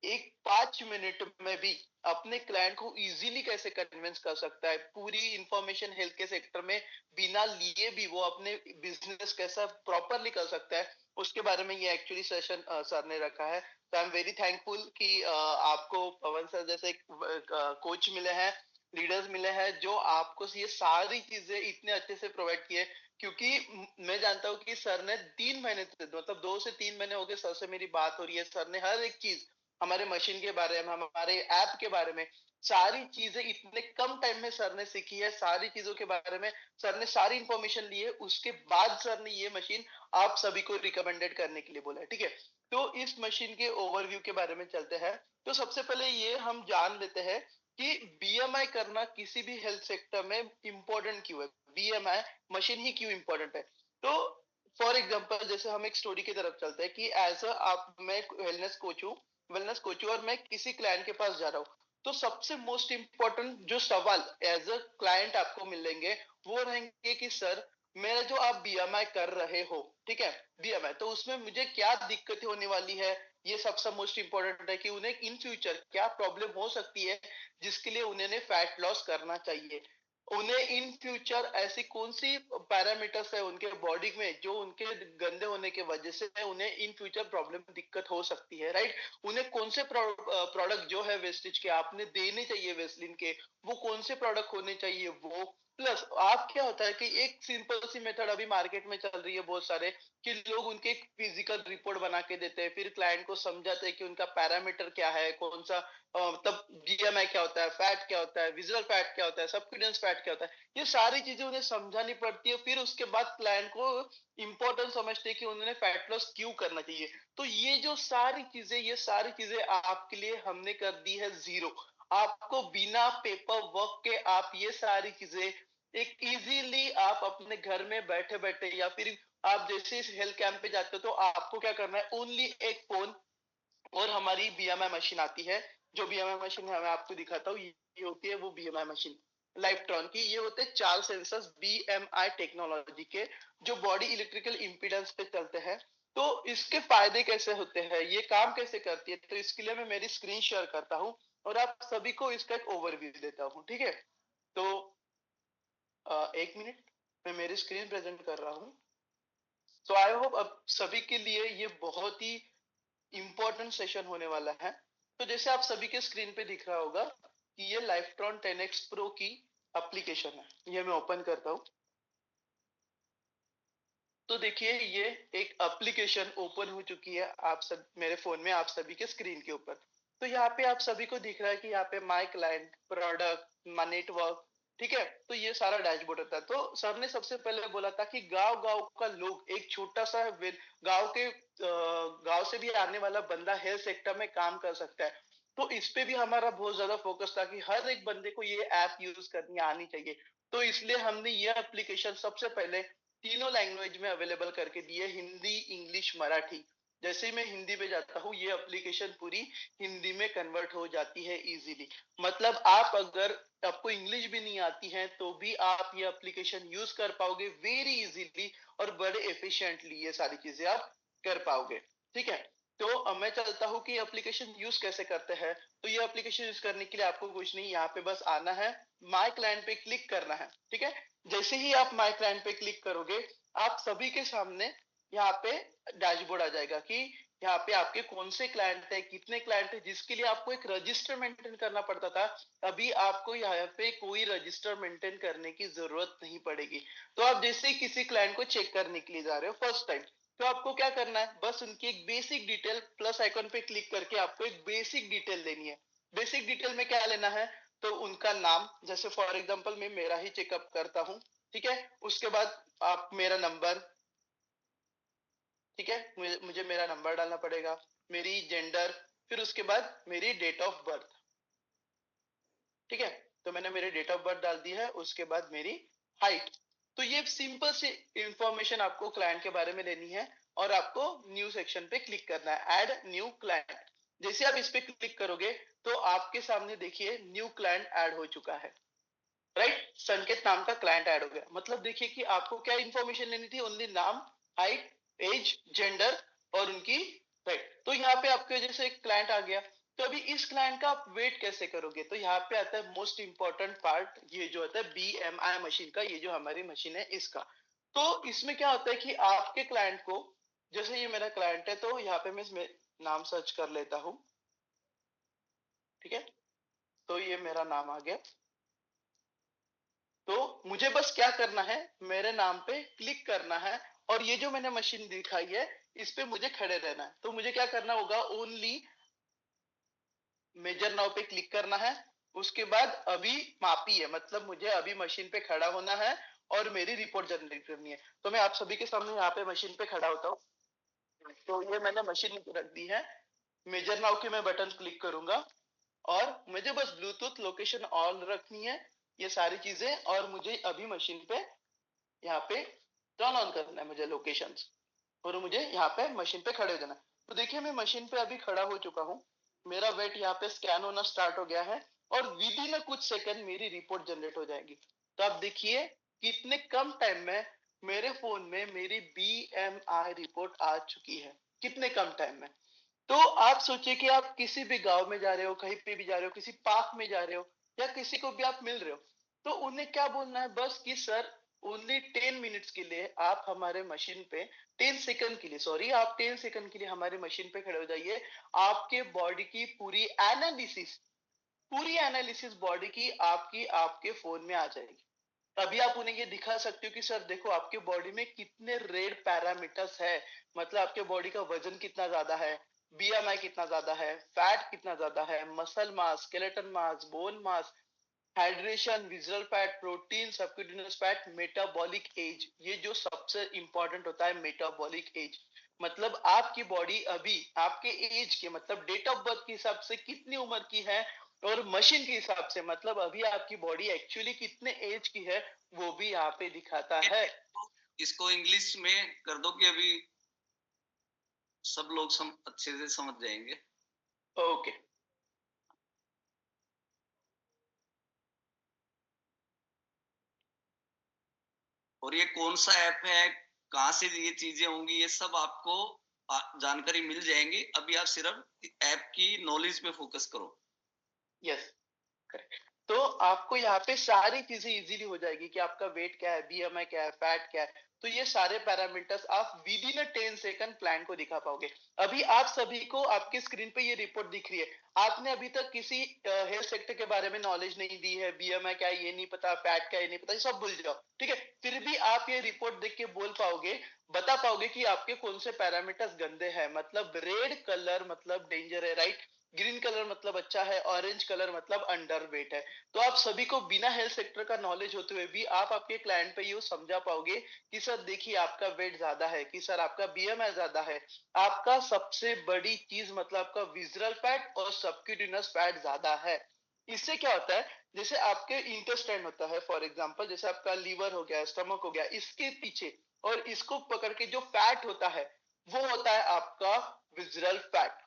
एक 5 मिनट में भी अपने क्लाइंट को इजीली कैसे कन्विंस कर सकता है, पूरी इंफॉर्मेशन हेल्थ के सेक्टर में बिना लिए भी वो अपने बिजनेस कैसा प्रॉपरली कर सकता है, उसके बारे में ये एक्चुअली सेशन सर ने रखा है। तो आई एम वेरी थैंकफुल कि आपको पवन सर जैसे कोच मिले हैं, लीडर्स मिले हैं जो आपको ये सारी चीजें इतने अच्छे से प्रोवाइड किए। क्योंकि मैं जानता हूँ कि सर ने 3 महीने मतलब 2 से 3 महीने हो गए सर से मेरी बात हो रही है। सर ने हर एक चीज हमारे मशीन के बारे में, हमारे ऐप के बारे में, सारी चीजें इतने कम टाइम में सर ने सीखी है। सारी चीजों के बारे में सर ने सारी इंफॉर्मेशन ली है। उसके बाद सर ने ये मशीन आप सभी को रिकमेंडेड करने के लिए बोला है। ठीक है, तो इस मशीन के ओवरव्यू के बारे में चलते हैं। तो सबसे पहले ये हम जान लेते हैं कि बीएमआई करना किसी भी हेल्थ सेक्टर में इंपॉर्टेंट क्यों है, बीएमआई मशीन ही क्यों इंपॉर्टेंट है। तो फॉर एग्जांपल जैसे हम एक स्टोरी की तरफ चलते हैं कि एज अ आप मैं वेलनेस कोच हूँ और मैं किसी क्लाइंट के पास जा रहा हूँ। तो सबसे मोस्ट इंपॉर्टेंट जो सवाल एज अ क्लाइंट आपको मिलेंगे वो रहेंगे कि सर मेरा जो आप बीएमआई कर रहे हो, ठीक है, बीएमआई, तो उसमें मुझे क्या दिक्कत होने वाली है, ये सबसे मोस्ट इंपॉर्टेंट है कि उन्हें इन फ्यूचर क्या प्रॉब्लम हो सकती है जिसके लिए उन्हें फैट लॉस करना चाहिए। उन्हें इन फ्यूचर ऐसी कौन सी पैरामीटर्स है उनके बॉडी में जो उनके गंदे होने की वजह से उन्हें इन फ्यूचर प्रॉब्लम दिक्कत हो सकती है, राइट। उन्हें कौन से प्रोडक्ट जो है वेस्टेज के आपने देने चाहिए वेस्लिन के, वो कौन से प्रोडक्ट होने चाहिए वो। प्लस आप क्या होता है कि एक सिंपल सी मेथड अभी मार्केट में चल रही है बहुत सारे, कि लोग उनके फिजिकल रिपोर्ट बना के देते हैं, फिर क्लाइंट को समझाते हैं कि उनका पैरामीटर क्या है, कौन सा मतलब बीएमआई क्या होता है, फैट क्या होता है, विजुअल फैट क्या होता है, सबक्यूटेनियस फैट क्या होता है, ये सारी चीजें उन्हें समझानी पड़ती है। फिर उसके बाद क्लाइंट को इंपॉर्टेंट समझते हैं कि उन्होंने फैट लॉस क्यों करना चाहिए। तो ये जो सारी चीजें, ये सारी चीजें आपके लिए हमने कर दी है जीरो। आपको बिना पेपर वर्क के आप ये सारी चीजें एक इजीली आप अपने घर में बैठे बैठे, या फिर आप जैसे इस हेल्थ कैंप पे जाते हो तो आपको क्या करना है, ओनली एक फोन और हमारी बीएमआई मशीन आती है। जो बीएमआई मशीन है मैं आपको दिखाता हूँ, ये होती है वो बीएमआई मशीन लाइफ्ट्रॉन की। ये होते हैं 4 सेंसर्स बीएमआई टेक्नोलॉजी के, जो बॉडी इलेक्ट्रिकल इंपीडेंस पे चलते हैं। तो इसके फायदे कैसे होते हैं, ये काम कैसे करती है, तो इसके लिए मैं मेरी स्क्रीन शेयर करता हूँ और आप सभी को इसका एक ओवरव्यू देता हूँ, ठीक है। तो एक मिनट, मैं मेरी स्क्रीन प्रेजेंट कर रहा हूँ। तो आई होप अब सभी के लिए ये बहुत ही इंपॉर्टेंट सेशन होने वाला है। तो जैसे आप सभी के स्क्रीन पे दिख रहा होगा कि ये लाइफ्ट्रॉन 10X Pro की एप्लीकेशन है। ये मैं ओपन करता हूँ, तो देखिए ये एक एप्लीकेशन ओपन हो चुकी है आप सब मेरे फोन में, आप सभी के स्क्रीन के ऊपर। तो यहाँ पे आप सभी को दिख रहा है कि यहाँ पे my client, product, my network, ठीक है। तो ये सारा डैशबोर्ड होता है। तो सर ने सबसे पहले बोला था कि गांव गांव का लोग, एक छोटा सा गांव के गांव से भी आने वाला बंदा हेल्थ सेक्टर में काम कर सकता है। तो इस पे भी हमारा बहुत ज्यादा फोकस था कि हर एक बंदे को ये ऐप यूज करनी आनी चाहिए। तो इसलिए हमने ये एप्लीकेशन सबसे पहले तीनों लैंग्वेज में अवेलेबल करके दी है, हिंदी, इंग्लिश, मराठी। जैसे ही मैं हिंदी पे जाता हूँ ये एप्लीकेशन पूरी हिंदी में कन्वर्ट हो जाती है इजीली। मतलब आप अगर आपको इंग्लिश भी नहीं आती है तो भी आप ये एप्लीकेशन यूज कर पाओगे वेरी इजीली और बड़े एफिशिएंटली, ये सारी चीजें आप कर पाओगे, ठीक है। तो अब मैं चलता हूँ कि एप्लीकेशन यूज कैसे करते हैं। तो ये एप्लीकेशन यूज करने के लिए आपको कुछ नहीं, यहाँ पे बस आना है, माय क्लाइंट पे क्लिक करना है, ठीक है। जैसे ही आप माय क्लाइंट पे क्लिक करोगे आप सभी के सामने यहाँ पे डैशबोर्ड आ जाएगा कि यहाँ पे आपके कौन से क्लाइंट है, कितने क्लाइंट है, जिसके लिए आपको एक रजिस्टर मेंटेन करना पड़ता था। अभी आपको यहाँ पे कोई रजिस्टर मेंटेन करने की जरूरत नहीं पड़ेगी। तो आप जैसे ही किसी क्लाइंट को चेक करने के लिए जा रहे हो फर्स्ट टाइम, तो आपको क्या करना है, बस उनकी एक बेसिक डिटेल प्लस आइकन पे क्लिक करके आपको एक बेसिक डिटेल लेनी है। बेसिक डिटेल में क्या लेना है, तो उनका नाम, जैसे फॉर एग्जांपल मैं मेरा ही चेकअप करता हूँ, ठीक है। उसके बाद आप मेरा नंबर, ठीक है, मुझे मेरा नंबर डालना पड़ेगा, मेरी जेंडर, फिर उसके बाद मेरी डेट ऑफ बर्थ, ठीक है। तो मैंने मेरी डेट ऑफ बर्थ डाल दी है, उसके बाद मेरी हाइट। तो ये सिंपल सी इंफॉर्मेशन आपको क्लाइंट के बारे में लेनी है और आपको न्यू सेक्शन पे क्लिक करना है, ऐड न्यू क्लाइंट। जैसे आप इस पे क्लिक करोगे तो आपके सामने देखिए न्यू क्लाइंट ऐड हो चुका है, राइट। संकेत नाम का क्लाइंट ऐड हो गया। मतलब देखिए कि आपको क्या इंफॉर्मेशन लेनी थी, ओनली नाम, हाइट, एज, जेंडर और उनकी, राइट। तो यहाँ पे आपके वजह से एक क्लाइंट आ गया। तो अभी इस क्लाइंट का आप वेट कैसे करोगे, तो यहाँ पे आता है मोस्ट इंपॉर्टेंट पार्ट, ये जो होता है बीएमआई मशीन का, ये जो हमारी मशीन है इसका। तो इसमें क्या होता है कि आपके क्लाइंट को, जैसे ये मेरा क्लाइंट है तो यहाँ पे मैं इसमें नाम सर्च कर लेता हूँ, ठीक है। तो ये मेरा नाम आ गया। तो मुझे बस क्या करना है, मेरे नाम पे क्लिक करना है और ये जो मैंने मशीन दिखाई है इस पे मुझे खड़े रहना है। तो मुझे क्या करना होगा, ओनली मेजर नाउ पे क्लिक करना है। उसके बाद अभी मापी है, मतलब मुझे अभी मशीन पे खड़ा होना है और मेरी रिपोर्ट जनरेट करनी है। तो मैं आप सभी के सामने यहाँ पे मशीन पे खड़ा होता हूँ। तो ये मैंने मशीन रख दी है, मेजर नाउ की मैं बटन क्लिक करूंगा और मुझे बस ब्लूटूथ लोकेशन ऑन रखनी है, ये सारी चीजें, और मुझे अभी मशीन पे यहाँ पे टर्न ऑन करना है मुझे लोकेशंस, और मुझे यहाँ पे मशीन पे खड़े हो जाना है। तो देखिए मैं मशीन पे अभी खड़ा हो चुका हूँ, मेरा वेट यहाँ पे स्कैन होना स्टार्ट हो गया है और विद इन कुछ सेकंड मेरी रिपोर्ट जनरेट हो जाएगी। तो आप देखिए कितने कम टाइम में मेरे फोन में मेरी BMI रिपोर्ट आ चुकी है कितने कम टाइम में। तो आप सोचिए कि आप किसी भी गांव में जा रहे हो, कहीं पे भी जा रहे हो, किसी पार्क में जा रहे हो या किसी को भी आप मिल रहे हो, तो उन्हें क्या बोलना है बस कि सर ओनली 10 मिनट्स के लिए आप हमारे मशीन पे 10 सेकंड के लिए, सॉरी, आप 10 सेकंड के लिए हमारे मशीन पे खड़े हो जाइए। आपके बॉडी की पूरी एनालिसिस बॉडी की आपकी आपके फोन में आ जाएगी। तभी आप उन्हें ये दिखा सकते हो कि सर देखो आपके बॉडी में कितने रेड पैरामीटर्स है, मतलब आपके बॉडी का वजन कितना ज्यादा है, BMI कितना ज्यादा है, फैट कितना ज्यादा है, muscle mass, skeleton mass, bone mass, hydration, visual fat, protein, subcutaneous fat, metabolic age. ये जो सबसे इंपॉर्टेंट होता है मेटाबॉलिक एज, मतलब आपकी बॉडी अभी आपके एज के मतलब डेट ऑफ बर्थ के हिसाब से कितनी उम्र की है, और मशीन के हिसाब से मतलब अभी आपकी बॉडी एक्चुअली कितने एज की है वो भी यहाँ पे दिखाता है। इसको इंग्लिश में कर दो कि अभी सब लोग अच्छे से समझ जाएंगे। ओके, और ये कौन सा ऐप है, कहाँ से ये चीजें होंगी, ये सब आपको जानकारी मिल जाएंगी। अभी आप सिर्फ ऐप की नॉलेज पे फोकस करो। Yes, correct. तो आपको यहाँ पे सारी चीजें इजीली हो जाएगी कि आपका वेट क्या है, BMI क्या है, फैट क्या है, तो ये सारे पैरामीटर्स आप विद इन 10 सेकंड प्लान को दिखा पाओगे। अभी आप सभी को आपकी स्क्रीन पे ये रिपोर्ट दिख रही है, आपने अभी तक किसी हेल्थ सेक्टर के बारे में नॉलेज नहीं दी है, BMI क्या है ये नहीं पता, फैट क्या है ये नहीं पता, ये सब भूल जाओ, ठीक है। फिर भी आप ये रिपोर्ट देख के बोल पाओगे, बता पाओगे कि आपके कौन से पैरामीटर्स गंदे हैं, मतलब रेड कलर मतलब डेंजर है, राइट, ग्रीन कलर मतलब अच्छा है, ऑरेंज कलर मतलब अंडर वेट है। तो आप सभी को बिना हेल्थ सेक्टर का नॉलेज होते हुए भी आप आपके क्लाइंट पे ये समझा पाओगे कि सर देखिए आपका वेट ज्यादा है, कि सर आपका BMI ज्यादा है, आपका सबसे बड़ी चीज मतलब आपका विजरल फैट और सबक्यूटेनियस फैट ज्यादा है। इससे क्या होता है, जैसे आपके इंटेस्टाइन होता है फॉर एग्जांपल, जैसे आपका लीवर हो गया, स्टमक हो गया, इसके पीछे और इसको पकड़ के जो फैट होता है वो होता है आपका विजरल फैट।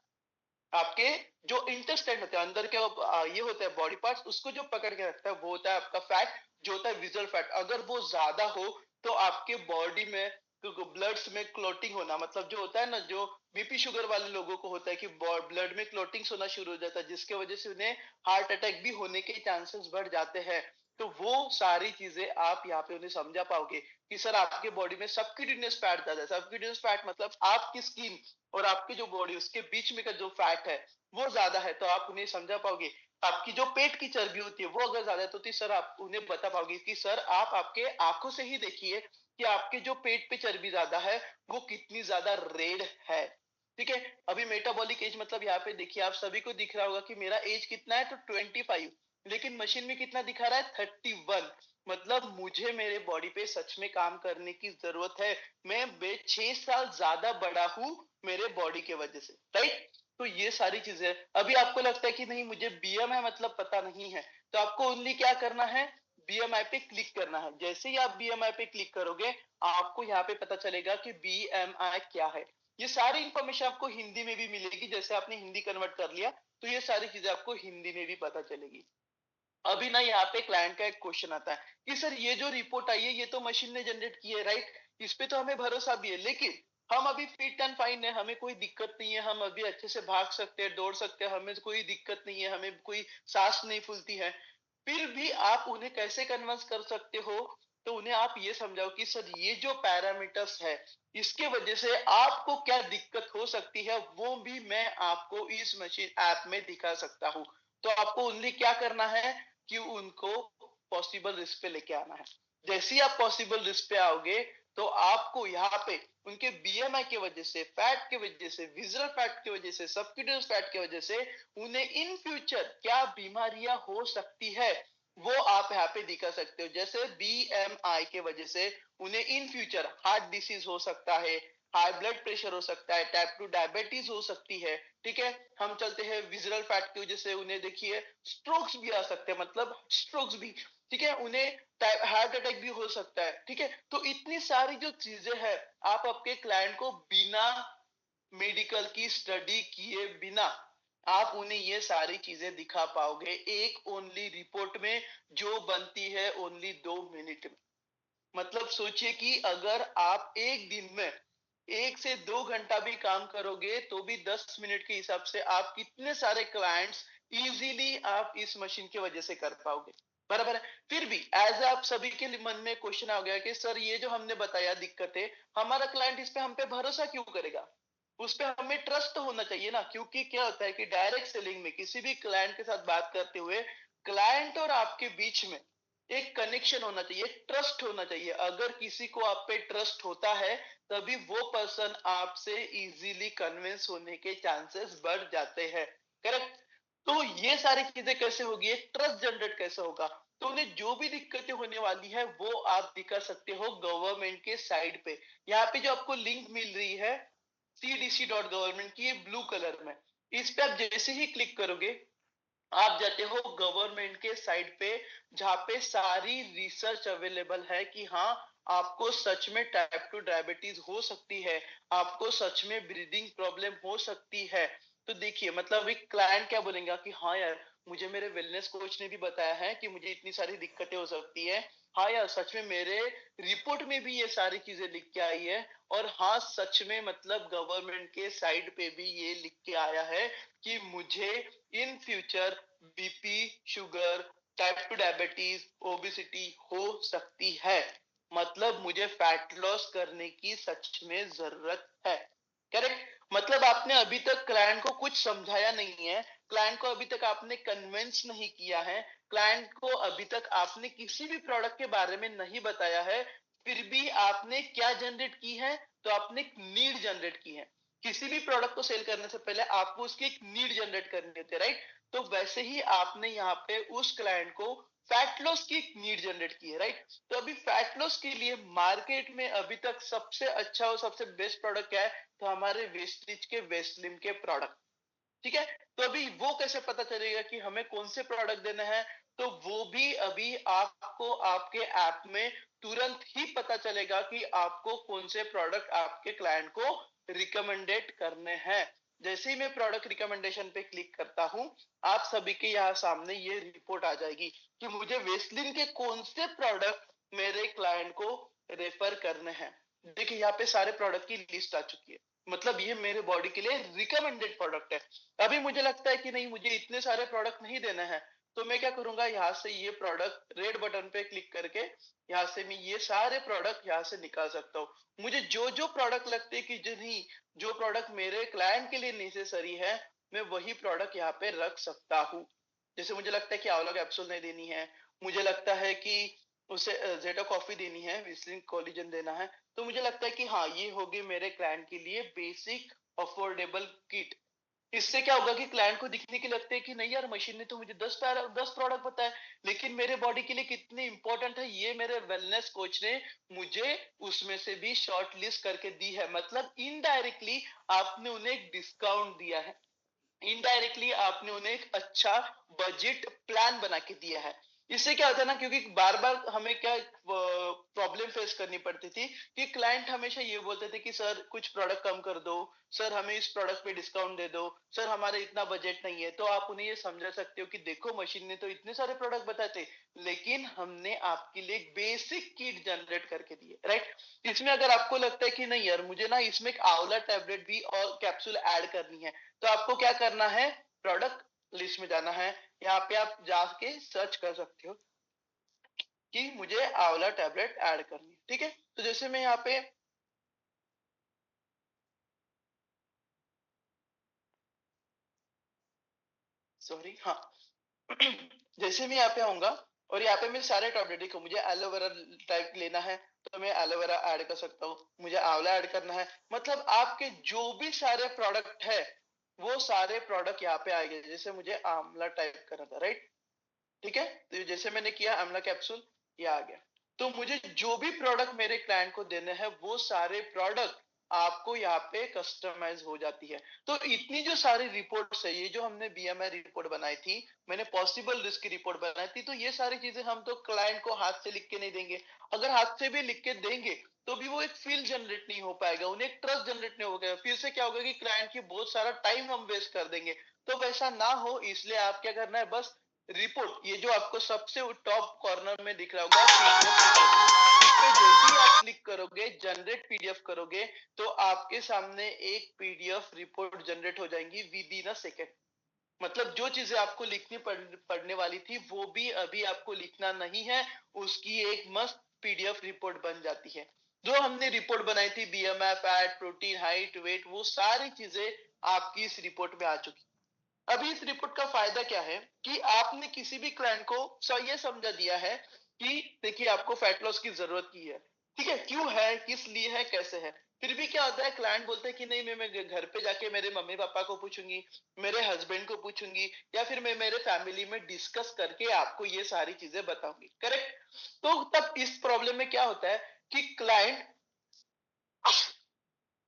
आपके जो इंटेस्टाइन होते हैं अंदर के ये होते हैं बॉडी पार्ट्स, उसको जो पकड़ के रखता है वो होता है आपका फैट, जो होता है विजुअल फैट। अगर वो ज्यादा हो तो आपके बॉडी में ब्लड्स में क्लोटिंग होना, मतलब जो होता है ना, जो BP शुगर वाले लोगों को होता है कि ब्लड में क्लोटिंग होना शुरू हो जाता है, जिसके वजह से उन्हें हार्ट अटैक भी होने के चांसेस बढ़ जाते हैं। तो वो सारी चीजें आप यहाँ पे उन्हें समझा पाओगे कि सर आपके बॉडी में सबक्यूटेनियस फैट ज्यादा है। सबक्यूटेनियस फैट मतलब आपकी स्किन और आपकी जो बॉडी उसके बीच में का जो फैट है वो ज्यादा है, तो आप उन्हें समझा पाओगे। आपकी जो पेट की चर्बी होती है वो अगर ज्यादा है तो सर आप उन्हें बता पाओगे कि सर आप आपके आंखों से ही देखिए कि आपके जो पेट पे चर्बी ज्यादा है वो कितनी ज्यादा रेड है, ठीक है। अभी मेटाबॉलिक एज मतलब यहाँ पे देखिए आप सभी को दिख रहा होगा कि मेरा एज कितना है, तो 25, लेकिन मशीन में कितना दिखा रहा है, 31। मतलब मुझे मेरे बॉडी पे सच में काम करने की जरूरत है, मैं 6 साल ज्यादा बड़ा हूं मेरे बॉडी के वजह से, राइट। तो ये सारी चीजें, अभी आपको लगता है कि नहीं मुझे BMI मतलब पता नहीं है, तो आपको ओनली क्या करना है, BMI पे क्लिक करना है। जैसे ही आप BMI पे क्लिक करोगे आपको यहाँ पे पता चलेगा कि BMI क्या है। ये सारी इंफॉर्मेशन आपको हिंदी में भी मिलेगी, जैसे आपने हिंदी कन्वर्ट कर लिया तो ये सारी चीजें आपको हिंदी में भी पता चलेगी। अभी ना यहाँ पे क्लाइंट का एक क्वेश्चन आता है कि सर ये जो रिपोर्ट आई है ये तो मशीन ने जनरेट की है, राइट, इस पे तो हमें भरोसा भी है, लेकिन हम अभी फिट एंड फाइन है, हमें कोई दिक्कत नहीं है, हम अभी अच्छे से भाग सकते हैं, दौड़ सकते हैं, हमें कोई दिक्कत नहीं है, हमें कोई सांस नहीं फूलती है, फिर भी आप उन्हें कैसे कन्विंस कर सकते हो, तो उन्हें आप ये समझाओ कि सर ये जो पैरामीटर्स है इसके वजह से आपको क्या दिक्कत हो सकती है वो भी मैं आपको इस मशीन ऐप में दिखा सकता हूँ। तो आपको ओनली क्या करना है कि उनको पॉसिबल रिस्क पे लेके आना है। जैसे ही आप पॉसिबल रिस्क पे आओगे तो आपको यहाँ पे उनके BMI की वजह से, फैट की वजह से, विजुअल फैट की वजह से, सबक्यूटेनियस फैट की वजह से उन्हें इन फ्यूचर क्या बीमारियां हो सकती है वो आप यहाँ पे दिखा सकते हो। जैसे BMI के वजह से उन्हें इन फ्यूचर हार्ट डिसीज हो सकता है, हाई ब्लड प्रेशर हो सकता है, टाइप 2 डायबिटीज हो सकती है, ठीक है। हम चलते हैं विजुअल फैट की वजह से उन्हें देखिए स्ट्रोक्स भी आ सकते हैं, मतलब स्ट्रोक्स भी, ठीक है, उन्हें हार्ट अटैक भी हो सकता है, ठीक है। तो इतनी सारी जो चीजें हैं आप आपके क्लाइंट को बिना मेडिकल की स्टडी किए बिना आप उन्हें ये सारी चीजें दिखा पाओगे एक ओनली रिपोर्ट में, जो बनती है ओनली 2 मिनट में। मतलब सोचिए कि अगर आप एक दिन में 1 से 2 घंटा भी काम करोगे तो भी 10 मिनट के हिसाब से आप कितने सारे क्लाइंट्स इजीली आप इस मशीन की वजह से कर पाओगे, बराबर है। फिर भी एज आप सभी के मन में क्वेश्चन आ गया कि सर ये जो हमने बताया दिक्कतें, हमारा क्लाइंट इस पे हम पे भरोसा क्यों करेगा? उस पे हमें ट्रस्ट तो होना चाहिए ना, क्योंकि क्या होता है कि डायरेक्ट सेलिंग में किसी भी क्लाइंट के साथ बात करते हुए क्लाइंट और आपके बीच में एक कनेक्शन होना चाहिए, ट्रस्ट होना चाहिए। अगर किसी को आप पे ट्रस्ट होता है तभी वो पर्सन आपसे इजीली कन्विंस होने के चांसेस बढ़ जाते हैं, करेक्ट। तो ये सारी चीजें कैसे होगी, एक ट्रस्ट जनरेट कैसे होगा, तो उन्हें जो भी दिक्कतें होने वाली है वो आप दिखा सकते हो गवर्नमेंट के साइड पे। यहाँ पे जो आपको लिंक मिल रही है cdc.government की, ये ब्लू कलर में, इस पे आप जैसे ही क्लिक करोगे आप जाते हो गवर्नमेंट के साइड पे, जहाँ पे सारी रिसर्च अवेलेबल है कि हाँ आपको सच में टाइप 2 डायबिटीज हो सकती है, आपको सच में ब्रीदिंग प्रॉब्लम हो सकती है। तो देखिए मतलब एक क्लाइंट क्या बोलेगा कि हाँ यार मुझे मेरे वेलनेस कोच ने भी बताया है कि मुझे इतनी सारी दिक्कतें हो सकती है, हाँ यार सच में मेरे रिपोर्ट में भी ये सारी चीजें लिख के आई है, और हाँ सच में मतलब गवर्नमेंट के साइड पे भी ये लिख के आया है कि मुझे in future BP, sugar, type 2 diabetes, obesity हो सकती है, मतलब मुझे फैट लॉस करने की सच में जरूरत है, करेक्ट। मतलब आपने अभी तक क्लाइंट को कुछ समझाया नहीं है, क्लाइंट को अभी तक आपने कन्विंस नहीं किया है, क्लाइंट को अभी तक आपने किसी भी प्रोडक्ट के बारे में नहीं बताया है, फिर भी आपने क्या जनरेट की है, तो आपने एक नीड जनरेट की है। किसी भी प्रोडक्ट को सेल करने से पहले आपको उसकी एक नीड जनरेट करनी होती है, राइट। तो वैसे ही आपने यहाँ पे उस क्लाइंट को फैट लॉस की एक नीड जनरेट की है, राइट। तो अभी फैट लॉस के लिए मार्केट में अभी तक सबसे अच्छा और सबसे बेस्ट प्रोडक्ट क्या है, तो हमारे वेस्टिज के वेस्टलिम के प्रोडक्ट, ठीक है। तो अभी वो कैसे पता चलेगा कि हमें कौन से प्रोडक्ट देना है, तो वो भी अभी आपको आपके ऐप में तुरंत ही पता चलेगा कि आपको कौन से प्रोडक्ट आपके क्लाइंट को रिकमेंडेड करने हैं। जैसे ही मैं प्रोडक्ट रिकमेंडेशन पे क्लिक करता हूं, आप सभी के यहाँ सामने ये रिपोर्ट आ जाएगी कि मुझे वेस्लिन के कौन से प्रोडक्ट मेरे क्लाइंट को रेफर करने हैं। देखिए यहाँ पे सारे प्रोडक्ट की लिस्ट आ चुकी है, मतलब ये मेरे बॉडी के लिए रिकमेंडेड प्रोडक्ट है। अभी मुझे लगता है कि नहीं मुझे इतने सारे प्रोडक्ट नहीं देना है, तो मैं क्या करूंगा, यहाँ से ये प्रोडक्ट रेड बटन पे क्लिक करके यहाँ से मैं ये सारे प्रोडक्ट यहाँ से निकाल सकता हूँ। मुझे जो जो प्रोडक्ट लगते हैं कि जो नहीं, जो प्रोडक्ट मेरे क्लाइंट के लिए नेसेसरी है, मैं वही प्रोडक्ट यहाँ पे रख सकता हूँ। जैसे मुझे लगता है कि आंवला कैप्सूल नहीं देनी है, मुझे लगता है कि उसे जेटा कॉफी देनी है, विस्लिन कोलेजन देना है, तो मुझे लगता है कि हाँ ये होगी मेरे क्लाइंट के लिए बेसिक अफोर्डेबल किट। इससे क्या होगा कि क्लाइंट को दिखने के लगते हैं कि नहीं यार मशीन ने तो मुझे 10 प्रोडक्ट बताए, लेकिन मेरे बॉडी के लिए कितने इंपॉर्टेंट है ये मेरे वेलनेस कोच ने मुझे उसमें से भी शॉर्ट लिस्ट करके दी है। मतलब इनडायरेक्टली आपने उन्हें एक डिस्काउंट दिया है, इनडायरेक्टली आपने उन्हें एक अच्छा बजट प्लान बना के दिया है। इससे क्या होता है ना, क्योंकि बार बार हमें क्या प्रॉब्लम फेस करनी पड़ती थी कि क्लाइंट हमेशा ये बोलते थे कि सर कुछ प्रोडक्ट कम कर दो, सर हमें इस प्रोडक्ट पे डिस्काउंट दे दो, सर हमारे इतना बजट नहीं है। तो आप उन्हें ये समझा सकते हो कि देखो मशीन ने तो इतने सारे प्रोडक्ट बताए थे, लेकिन हमने आपके लिए एक बेसिक किट जनरेट करके दी है, राइट। इसमें अगर आपको लगता है कि नहीं यार मुझे ना इसमें एक आंवला टैबलेट भी और कैप्सूल ऐड करनी है, तो आपको क्या करना है, प्रोडक्ट लिस्ट में जाना है, यहाँ पे आप जाके सर्च कर सकते हो कि मुझे आंवला टैबलेट ऐड करनी है, ठीक है। तो जैसे मैं यहाँ पे सॉरी हाँ जैसे मैं यहाँ पे आऊंगा और यहाँ पे मैं सारे टैबलेट, देखो मुझे एलोवेरा टाइप लेना है तो मैं एलोवेरा ऐड कर सकता हूँ, मुझे आंवला ऐड करना है, मतलब आपके जो भी सारे प्रोडक्ट है वो सारे प्रोडक्ट यहाँ पे आएंगे। जैसे मुझे आंवला टाइप करना था, राइट, ठीक है, तो जैसे मैंने किया आंवला कैप्सूल, ये आ गया। तो मुझे जो भी प्रोडक्ट मेरे क्लाइंट को देने हैं वो सारे प्रोडक्ट आपको यहाँ पे कस्टमाइज हो जाती है। तो इतनी जो सारी रिपोर्ट्स है, ये जो हमने बीएमआई रिपोर्ट बनाई थी, मैंने पॉसिबल रिस्क की रिपोर्ट बनाई थी, तो ये सारी चीजें हम तो क्लाइंट को हाथ से लिख के नहीं देंगे। अगर हाथ से भी लिख के देंगे तो भी वो एक फील जनरेट नहीं हो पाएगा, उन्हें एक ट्रस्ट जनरेट नहीं होगा, फिर से क्या होगा कि क्लाइंट की बहुत सारा टाइम हम वेस्ट कर देंगे। तो वैसा ना हो इसलिए आप क्या करना है, बस रिपोर्ट, ये जो आपको सबसे टॉप कॉर्नर में दिख रहा होगा PDF रिपोर्ट, पे जैसे ही आप क्लिक करोगे, जनरेट पीडीएफ करोगे, तो आपके सामने एक पीडीएफ रिपोर्ट जनरेट हो जाएंगी विद इन अ सेकेंड। मतलब जो चीजें आपको लिखनी पढ़ने वाली थी वो भी अभी आपको लिखना नहीं है, उसकी एक मस्त पीडीएफ रिपोर्ट बन जाती है। जो हमने रिपोर्ट बनाई थी BMI, fat, protein, height, weight, वो सारी चीजें आपकी इस रिपोर्ट में आ चुकी। अभी इस रिपोर्ट का फायदा क्या है कि आपने किसी भी क्लाइंट को ये समझा दिया है कि देखिए आपको फैट लॉस की जरूरत की है, ठीक है, क्यों है, किस लिए है, कैसे है। फिर भी क्या होता है, क्लाइंट बोलते हैं कि नहीं, मैं घर पे जाके मेरे मम्मी पापा को पूछूंगी, मेरे हस्बैंड को पूछूंगी, या फिर मैं मेरे फैमिली में डिस्कस करके आपको ये सारी चीजें बताऊंगी, करेक्ट। तो तब इस प्रॉब्लम में क्या होता है कि क्लाइंट,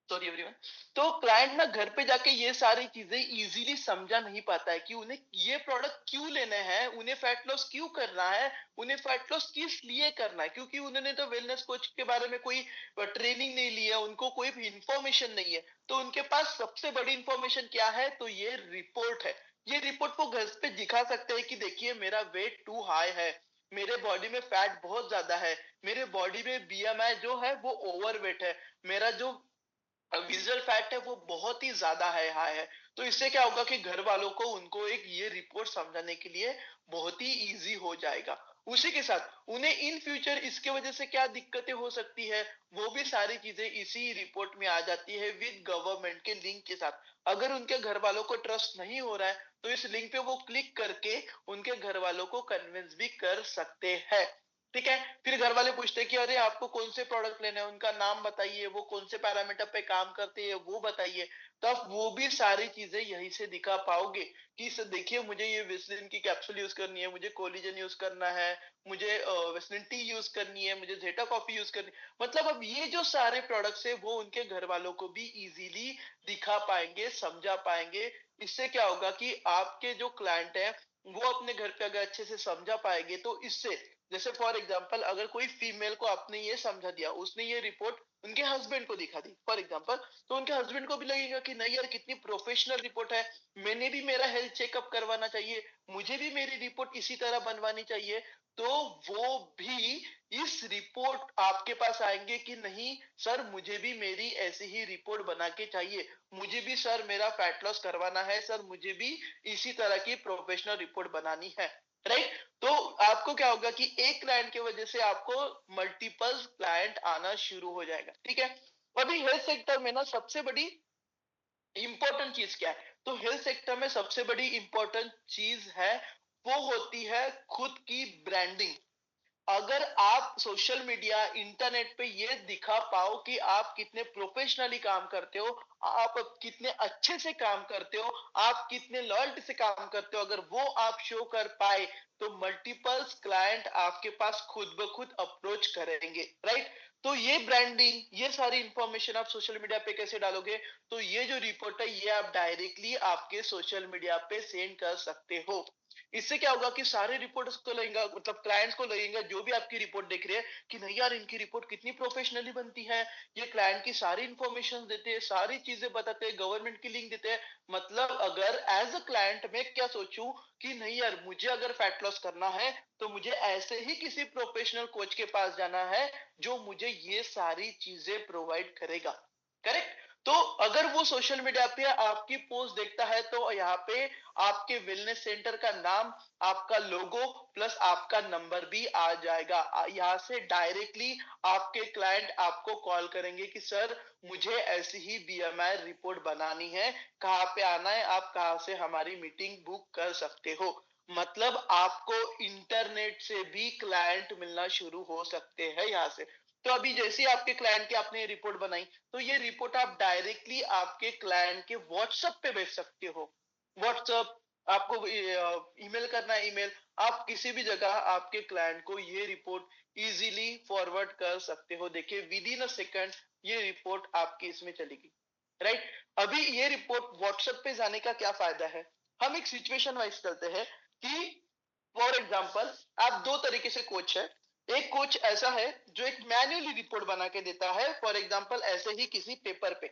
सॉरी एवरीवन, तो क्लाइंट ना घर पे जाके ये सारी चीजें इजीली समझा नहीं पाता है कि उन्हें ये प्रोडक्ट क्यों लेने हैं, उन्हें फैट लॉस क्यों करना है, उन्हें फैट लॉस किस लिए करना है, क्योंकि उन्होंने तो वेलनेस कोच के बारे में कोई ट्रेनिंग नहीं लिया, उनको कोई भी इंफॉर्मेशन नहीं है। तो उनके पास सबसे बड़ी इंफॉर्मेशन क्या है, तो ये रिपोर्ट है। ये रिपोर्ट वो घर पे दिखा सकते हैं कि देखिए मेरा वेट टू हाई है, मेरे बॉडी में फैट बहुत ज्यादा है, मेरे बॉडी में बीएमआई जो है वो ओवरवेट है, मेरा जो विजुअल फैक्ट है वो बहुत ही ज्यादा है, हाई है। तो इससे क्या होगा कि घर वालों को उनको एक ये रिपोर्ट समझाने के लिए बहुत ही इजी हो जाएगा। उसी के साथ उन्हें इन फ्यूचर इसके वजह से क्या दिक्कतें हो सकती है, वो भी सारी चीजें इसी रिपोर्ट में आ जाती है विद गवर्नमेंट के लिंक के साथ। अगर उनके घर वालों को ट्रस्ट नहीं हो रहा है तो इस लिंक पे वो क्लिक करके उनके घर वालों को कन्विंस भी कर सकते हैं, ठीक है। फिर घर वाले पूछते हैं कि अरे आपको कौन से प्रोडक्ट लेने हैं, उनका नाम बताइए, वो कौन से पैरामीटर पे काम करते हैं वो बताइए। तब वो भी सारी चीजें यहीं से दिखा पाओगे कि सर देखिए मुझे ये वेस्लिन की कैप्सूल यूज करनी है, मुझे कोलिजन यूज करना है, मुझे वेस्लिन टी यूज करनी है, मुझे जेटा कॉफी यूज करनी है। मतलब अब ये जो सारे प्रोडक्ट्स है वो उनके घर वालों को भी इजीली दिखा पाएंगे, समझा पाएंगे। इससे क्या होगा कि आपके जो क्लाइंट है वो अपने घर पे अगर अच्छे से समझा पाएंगे तो इससे, जैसे फॉर एग्जांपल अगर कोई फीमेल को आपने ये समझा दिया, उसने ये रिपोर्ट उनके हस्बैंड को दिखा दी फॉर एग्जांपल, तो उनके हस्बैंड को भी लगेगा कि नहीं यार कितनी प्रोफेशनल रिपोर्ट है, मैंने भी मेरा हेल्थ चेकअप करवाना चाहिए, मुझे भी मेरी रिपोर्ट इसी तरह बनवानी चाहिए। तो वो भी इस रिपोर्ट आपके पास आएंगे कि नहीं सर मुझे भी मेरी ऐसी ही रिपोर्ट बना के चाहिए, मुझे भी सर मेरा फैट लॉस करवाना है, सर मुझे भी इसी तरह की प्रोफेशनल रिपोर्ट बनानी है, राइट। तो आपको क्या होगा कि एक क्लाइंट की वजह से आपको मल्टीपल क्लाइंट आना शुरू हो जाएगा, ठीक है। अभी हेल्थ सेक्टर में ना सबसे बड़ी इंपॉर्टेंट चीज क्या है, तो हेल्थ सेक्टर में सबसे बड़ी इंपॉर्टेंट चीज है वो होती है खुद की ब्रांडिंग। अगर आप सोशल मीडिया, इंटरनेट पे ये दिखा पाओ कि आप कितने प्रोफेशनली काम करते हो, आप कितने अच्छे से काम करते हो, आप कितने लॉयल्टी से काम करते हो, अगर वो आप शो कर पाए तो मल्टीपल्स क्लाइंट आपके पास खुद ब खुद अप्रोच करेंगे, राइट। तो ये ब्रांडिंग, ये सारी इंफॉर्मेशन आप सोशल मीडिया पे कैसे डालोगे, तो ये जो रिपोर्ट है ये आप डायरेक्टली आपके सोशल मीडिया पे सेंड कर सकते हो। इससे क्या होगा कि सारे रिपोर्टर्स को लगेगा, मतलब क्लाइंट्स को लगेगा जो भी आपकी रिपोर्ट देख रहे हैं कि नहीं यार इनकी रिपोर्ट कितनी प्रोफेशनली बनती है, ये क्लाइंट की सारी इंफॉर्मेशन देते हैं, सारी चीजें बताते हैं, गवर्नमेंट की लिंक देते हैं। मतलब अगर एज अ क्लाइंट मैं क्या सोचूं कि नहीं यार मुझे अगर फैट लॉस करना है तो मुझे ऐसे ही किसी प्रोफेशनल कोच के पास जाना है जो मुझे ये सारी चीजें प्रोवाइड करेगा, करेक्ट। तो अगर वो सोशल मीडिया पे आपकी पोस्ट देखता है तो यहाँ पे आपके वेलनेस सेंटर का नाम, आपका लोगो प्लस आपका नंबर भी आ जाएगा। यहाँ से डायरेक्टली आपके क्लाइंट आपको कॉल करेंगे कि सर मुझे ऐसी ही बीएमआई रिपोर्ट बनानी है, कहाँ पे आना है, आप कहाँ से हमारी मीटिंग बुक कर सकते हो। मतलब आपको इंटरनेट से भी क्लाइंट मिलना शुरू हो सकते हैं यहाँ से। तो अभी जैसे ही आपके क्लाइंट की आपने रिपोर्ट बनाई तो ये रिपोर्ट आप डायरेक्टली आपके क्लाइंट के व्हाट्सएप पे भेज सकते हो। व्हाट्सएप, आपको ईमेल करना है, ईमेल, आप किसी भी जगह आपके क्लाइंट को ये रिपोर्ट इजीली फॉरवर्ड कर सकते हो। देखिए विद इन अ सेकंड ये रिपोर्ट आपकी इसमें चलेगी, राइट। अभी ये रिपोर्ट व्हाट्सएप पे जाने का क्या फायदा है, हम एक सिचुएशन वाइज चलते हैं कि फॉर एग्जाम्पल आप दो तरीके से कोच है। एक कोच ऐसा है जो एक मैन्युअली रिपोर्ट बना के देता है, फॉर एग्जाम्पल ऐसे ही किसी पेपर पे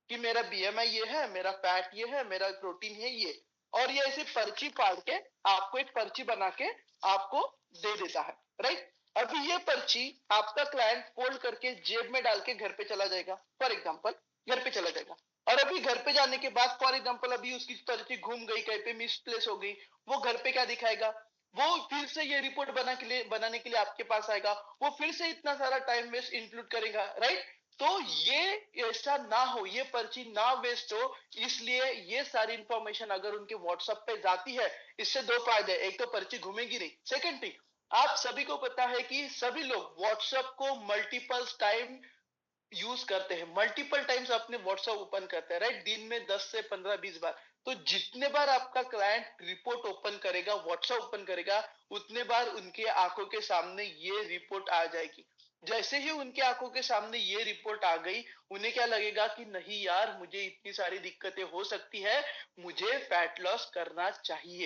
कि मेरा बीएमआई ये है, मेरा फैट ये है, मेरा प्रोटीन है ये, और ये ऐसे पर्ची फाड़ के आपको एक पर्ची बना के आपको दे देता है, राइट। अभी ये पर्ची आपका क्लाइंट फोल्ड करके जेब में डाल के घर पे चला जाएगा, फॉर एग्जाम्पल घर पे चला जाएगा। और अभी घर पे जाने के बाद फॉर एग्जाम्पल अभी उसकी पर्ची घूम गई, कहीं पे मिसप्लेस हो गई, वो घर पे क्या दिखाएगा, वो फिर से ये रिपोर्ट बनाने के लिए आपके पास आएगा, वो फिर से इतना सारा टाइम वेस्ट इंक्लूड करेगा, राइट। तो ये ऐसा ना हो, ये पर्ची ना वेस्ट हो, इसलिए ये सारी इंफॉर्मेशन अगर उनके व्हाट्सएप पे जाती है, इससे दो फायदे, एक तो पर्ची घूमेगी नहीं, सेकंड थिंग आप सभी को पता है कि सभी लोग व्हाट्सएप को मल्टीपल टाइम यूज करते हैं, मल्टीपल टाइम्स अपने व्हाट्सएप ओपन करते हैं, राइट। दिन में 10 से 15 20 बार। तो जितने बार आपका क्लाइंट रिपोर्ट ओपन करेगा, व्हाट्सएप ओपन करेगा, उतने बार उनके आंखों के सामने ये रिपोर्ट आ जाएगी। जैसे ही उनके आंखों के सामने ये रिपोर्ट आ गई, उन्हें क्या लगेगा कि नहीं यार, मुझे इतनी सारी दिक्कतें हो सकती है, मुझे फैट लॉस करना चाहिए।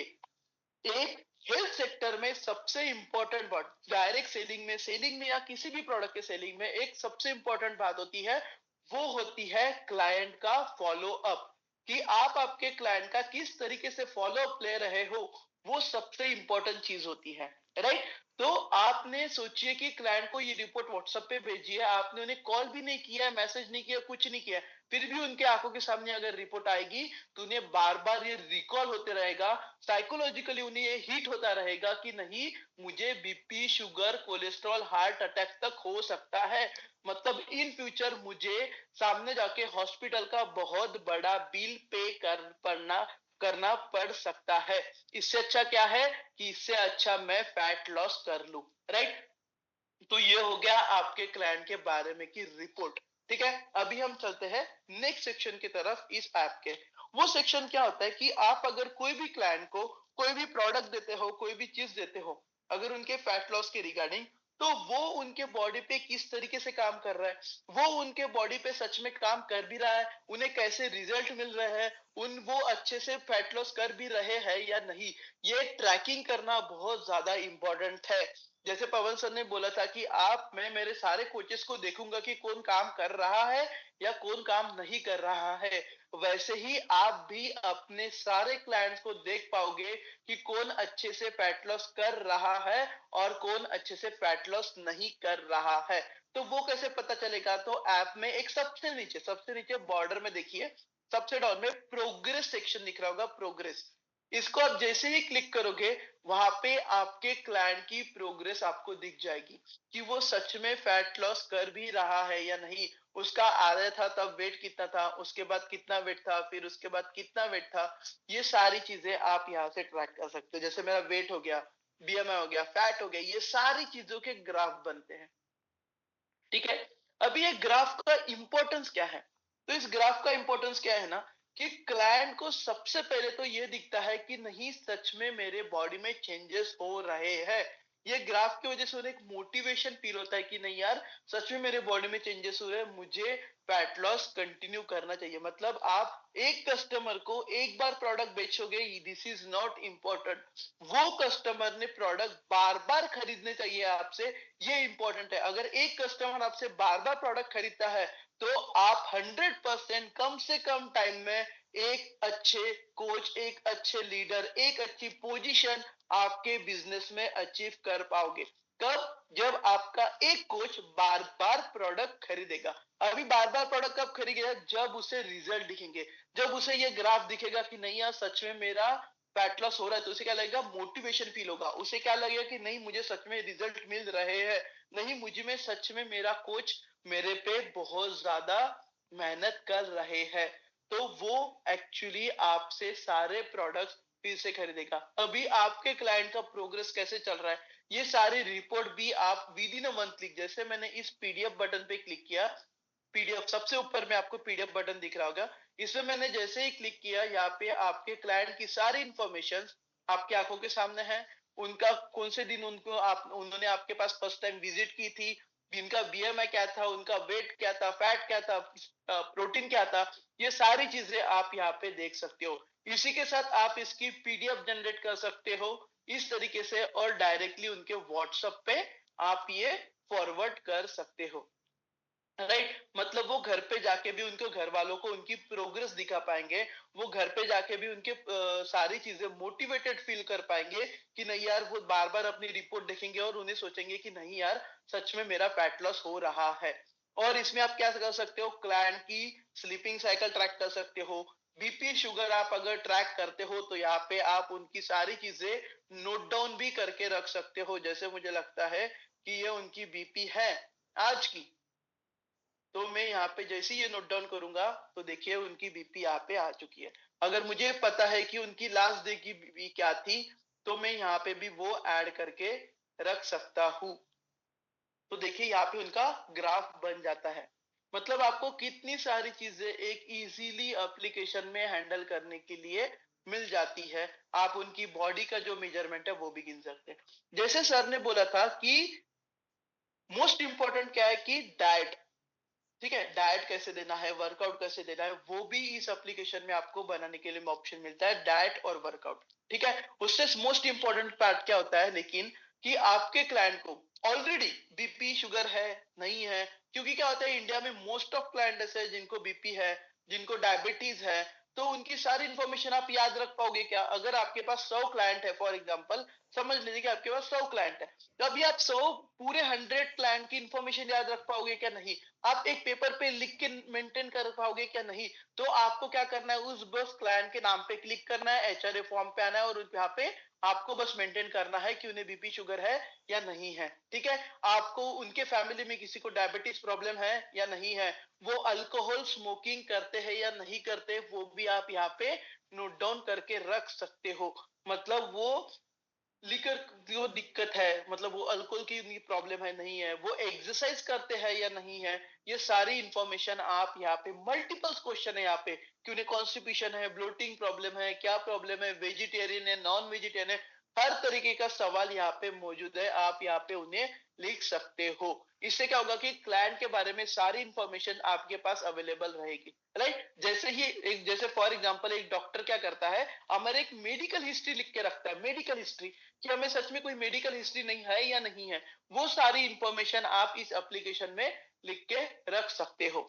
एक हेल्थ सेक्टर में सबसे इंपॉर्टेंट बात, डायरेक्ट सेलिंग में या किसी भी प्रोडक्ट के सेलिंग में एक सबसे इंपॉर्टेंट बात होती है, वो होती है क्लाइंट का फॉलो अप। कि आप आपके क्लाइंट का किस तरीके से फॉलो अप ले रहे हो, वो सबसे इंपॉर्टेंट चीज होती है, राइट। तो आपने सोचिए कि क्लाइंट को ये रिपोर्ट व्हाट्सएप पे भेजी है, आपने उन्हें कॉल भी नहीं किया, मैसेज नहीं किया, कुछ नहीं किया, फिर भी उनके आंखों के सामने अगर रिपोर्ट आएगी तो उन्हें बार बार ये रिकॉल होते रहेगा, साइकोलॉजिकली उन्हें ये हिट होता रहेगा कि नहीं, मुझे BP, sugar, cholesterol, heart attack तक हो सकता है, मतलब इन फ्यूचर मुझे सामने जाके हॉस्पिटल का बहुत बड़ा बिल पे करना पड़ सकता है। इससे अच्छा क्या है कि इससे अच्छा मैं फैट लॉस कर लूं, राइट। तो ये हो गया आपके क्लाइंट के बारे में की रिपोर्ट। ठीक है, अभी हम चलते हैं नेक्स्ट सेक्शन की तरफ इस ऐप के। वो सेक्शन क्या होता है कि आप अगर कोई भी क्लाइंट को कोई भी प्रोडक्ट देते हो, कोई भी चीज देते हो, अगर उनके फैट लॉस के रिगार्डिंग, तो वो उनके बॉडी पे किस तरीके से काम कर रहा है, वो उनके बॉडी पे सच में काम कर भी रहा है, उन्हें कैसे रिजल्ट मिल रहे हैं, वो अच्छे से फैट लॉस कर भी रहे हैं या नहीं, ये ट्रैकिंग करना बहुत ज्यादा इंपॉर्टेंट है। जैसे पवन सर ने बोला था कि मैं मेरे सारे कोचेस को देखूंगा कि कौन काम कर रहा है या कौन काम नहीं कर रहा है, वैसे ही आप भी अपने सारे क्लाइंट्स को देख पाओगे कि कौन अच्छे से फैट लॉस कर रहा है और कौन अच्छे से फैट लॉस नहीं कर रहा है। तो वो कैसे पता चलेगा, तो ऐप में एक सबसे नीचे बॉर्डर में देखिए, सबसे डाउन में प्रोग्रेस सेक्शन दिख रहा होगा, प्रोग्रेस। इसको आप जैसे ही क्लिक करोगे, वहां पे आपके क्लाइंट की प्रोग्रेस आपको दिख जाएगी कि वो सच में फैट लॉस कर भी रहा है या नहीं। उसका आधा था तब वेट कितना था, उसके बाद कितना वेट था, फिर उसके बाद कितना वेट था, ये सारी चीजें आप यहाँ से ट्रैक कर सकते हो। जैसे मेरा वेट हो गया, बीएमआई हो गया, फैट हो गया, ये सारी चीजों के ग्राफ बनते हैं। ठीक है, अभी ये ग्राफ का इंपॉर्टेंस क्या है, तो इस ग्राफ का इंपॉर्टेंस क्या है ना, कि क्लाइंट को सबसे पहले तो ये दिखता है कि नहीं, सच में मेरे बॉडी में चेंजेस हो रहे हैं। ये ग्राफ की वजह से उन्हें एक मोटिवेशन फील होता है कि नहीं यार, सच में मेरे बॉडी में चेंजेस हो रहे हैं, मुझे फैट लॉस कंटिन्यू करना चाहिए। मतलब आप एक कस्टमर को एक बार प्रोडक्ट बेचोगे, दिस इज नॉट इम्पोर्टेंट, वो कस्टमर ने प्रोडक्ट बार बार खरीदने चाहिए आपसे, ये इंपॉर्टेंट है। अगर एक कस्टमर आपसे बार बार प्रोडक्ट खरीदता है, तो आप 100% कम से कम टाइम में एक अच्छे कोच, एक अच्छे लीडर, एक अच्छी पोजीशन आपके बिजनेस में अचीव कर पाओगे। कब? जब आपका एक कोच बार बार प्रोडक्ट खरीदेगा। अभी बार बार प्रोडक्ट कब खरीदेगा? जब उसे रिजल्ट दिखेंगे, जब उसे ये ग्राफ दिखेगा कि नहीं यार, सच में मेरा फैट लॉस हो रहा है, तो उसे क्या लगेगा, मोटिवेशन फील होगा। उसे क्या लगेगा कि नहीं, मुझे सच में रिजल्ट मिल रहे हैं, नहीं मुझे में सच में मेरा कोच मेरे पे बहुत ज्यादा मेहनत कर रहे हैं, तो वो एक्चुअली आपसे सारे प्रोडक्ट्स फिर से खरीदेगा। अभी आपके क्लाइंट का प्रोग्रेस कैसे चल रहा है, ये सारी रिपोर्ट भी आप with in a one click, जैसे मैंने इस पीडीएफ बटन पे क्लिक किया, पीडीएफ सबसे ऊपर में आपको पीडीएफ बटन दिख रहा होगा, इसमें मैंने जैसे ही क्लिक किया, यहाँ पे आपके क्लाइंट की सारी इंफॉर्मेशन आपकी आंखों के सामने है। उनका कौन से दिन उन्होंने आपके पास फर्स्ट टाइम विजिट की थी, इनका बीएमआई क्या था, उनका वेट क्या था, फैट क्या था, प्रोटीन क्या था, ये सारी चीजें आप यहाँ पे देख सकते हो। इसी के साथ आप इसकी पीडीएफ जनरेट कर सकते हो इस तरीके से, और डायरेक्टली उनके व्हाट्सएप पे आप ये फॉरवर्ड कर सकते हो। राइट, मतलब वो घर पे जाके भी उनके घर वालों को उनकी प्रोग्रेस दिखा पाएंगे, वो घर पे जाके भी उनके सारी चीजें मोटिवेटेड फील कर पाएंगे कि नहीं यार, वो बार बार अपनी रिपोर्ट देखेंगे और उन्हें सोचेंगे कि नहीं यार, सच में मेरा फैट लॉस हो रहा है। और इसमें आप क्या कर सकते हो, क्लाइंट की स्लीपिंग साइकिल ट्रैक कर सकते हो, बीपी शुगर आप अगर ट्रैक करते हो तो यहाँ पे आप उनकी सारी चीजें नोट डाउन भी करके रख सकते हो। जैसे मुझे लगता है कि ये उनकी बीपी है आज की, तो मैं यहाँ पे जैसे ही ये नोट डाउन करूंगा तो देखिए उनकी बीपी यहाँ पे आ चुकी है। अगर मुझे पता है कि उनकी लास्ट डे की बीपी क्या थी, तो मैं यहाँ पे भी वो ऐड करके रख सकता हूँ। तो देखिए यहाँ पे उनका ग्राफ बन जाता है। मतलब आपको कितनी सारी चीजें एक इजीली एप्लीकेशन में हैंडल करने के लिए मिल जाती है। आप उनकी बॉडी का जो मेजरमेंट है वो भी गिन सकते हैं। जैसे सर ने बोला था कि मोस्ट इंपॉर्टेंट क्या है कि डाइट, ठीक है, डाइट कैसे देना है, वर्कआउट कैसे देना है, वो भी इस एप्लीकेशन में आपको बनाने के लिए ऑप्शन मिलता है, डाइट और वर्कआउट। ठीक है, उससे मोस्ट इंपॉर्टेंट पार्ट क्या होता है लेकिन, कि आपके क्लाइंट को ऑलरेडी बीपी शुगर है नहीं है। क्योंकि क्या होता है, इंडिया में मोस्ट ऑफ क्लाइंट ऐसे हैं जिनको बीपी है, जिनको डायबिटीज है, तो उनकी सारी इंफॉर्मेशन आप याद रख पाओगे क्या? अगर आपके पास 100 क्लाइंट है, फॉर एग्जांपल समझ लीजिए कि आपके पास 100 क्लाइंट है, तो अभी आप 100 पूरे 100 क्लाइंट की इंफॉर्मेशन याद रख पाओगे क्या? नहीं। आप एक पेपर पे लिख के मेंटेन कर पाओगे क्या? नहीं। तो आपको क्या करना है, उस बस क्लाइंट के नाम पे क्लिक करना है, एचआरए फॉर्म पे आना है और यहाँ पे आपको बस मेंटेन करना है कि उन्हें बीपी शुगर है या नहीं है। ठीक है, आपको उनके फैमिली में किसी को डायबिटीज प्रॉब्लम है या नहीं है, वो अल्कोहल स्मोकिंग करते हैं या नहीं करते, वो भी आप यहाँ पे नोट डाउन करके रख सकते हो। मतलब वो लिकर जो दिक्कत है, मतलब वो अल्कोहल की प्रॉब्लम है नहीं है, वो एक्सरसाइज करते हैं या नहीं है, ये सारी इंफॉर्मेशन आप यहाँ पे, मल्टीपल क्वेश्चन है यहाँ पे कि उन्हें कॉन्स्टिपेशन है, ब्लोटिंग प्रॉब्लम है, क्या प्रॉब्लम है, वेजिटेरियन है, नॉन वेजिटेरियन है, हर तरीके का सवाल यहाँ पे मौजूद है, आप यहाँ पे उन्हें लिख सकते हो। इससे क्या होगा कि क्लाइंट के बारे में सारी इंफॉर्मेशन आपके पास अवेलेबल रहेगी। राइट, जैसे ही एक, जैसे फॉर एग्जांपल एक डॉक्टर क्या करता है, हमारे एक मेडिकल हिस्ट्री लिख के रखता है, मेडिकल हिस्ट्री, कि हमें सच में कोई मेडिकल हिस्ट्री नहीं है या नहीं है, वो सारी इंफॉर्मेशन आप इस एप्लीकेशन में लिख के रख सकते हो।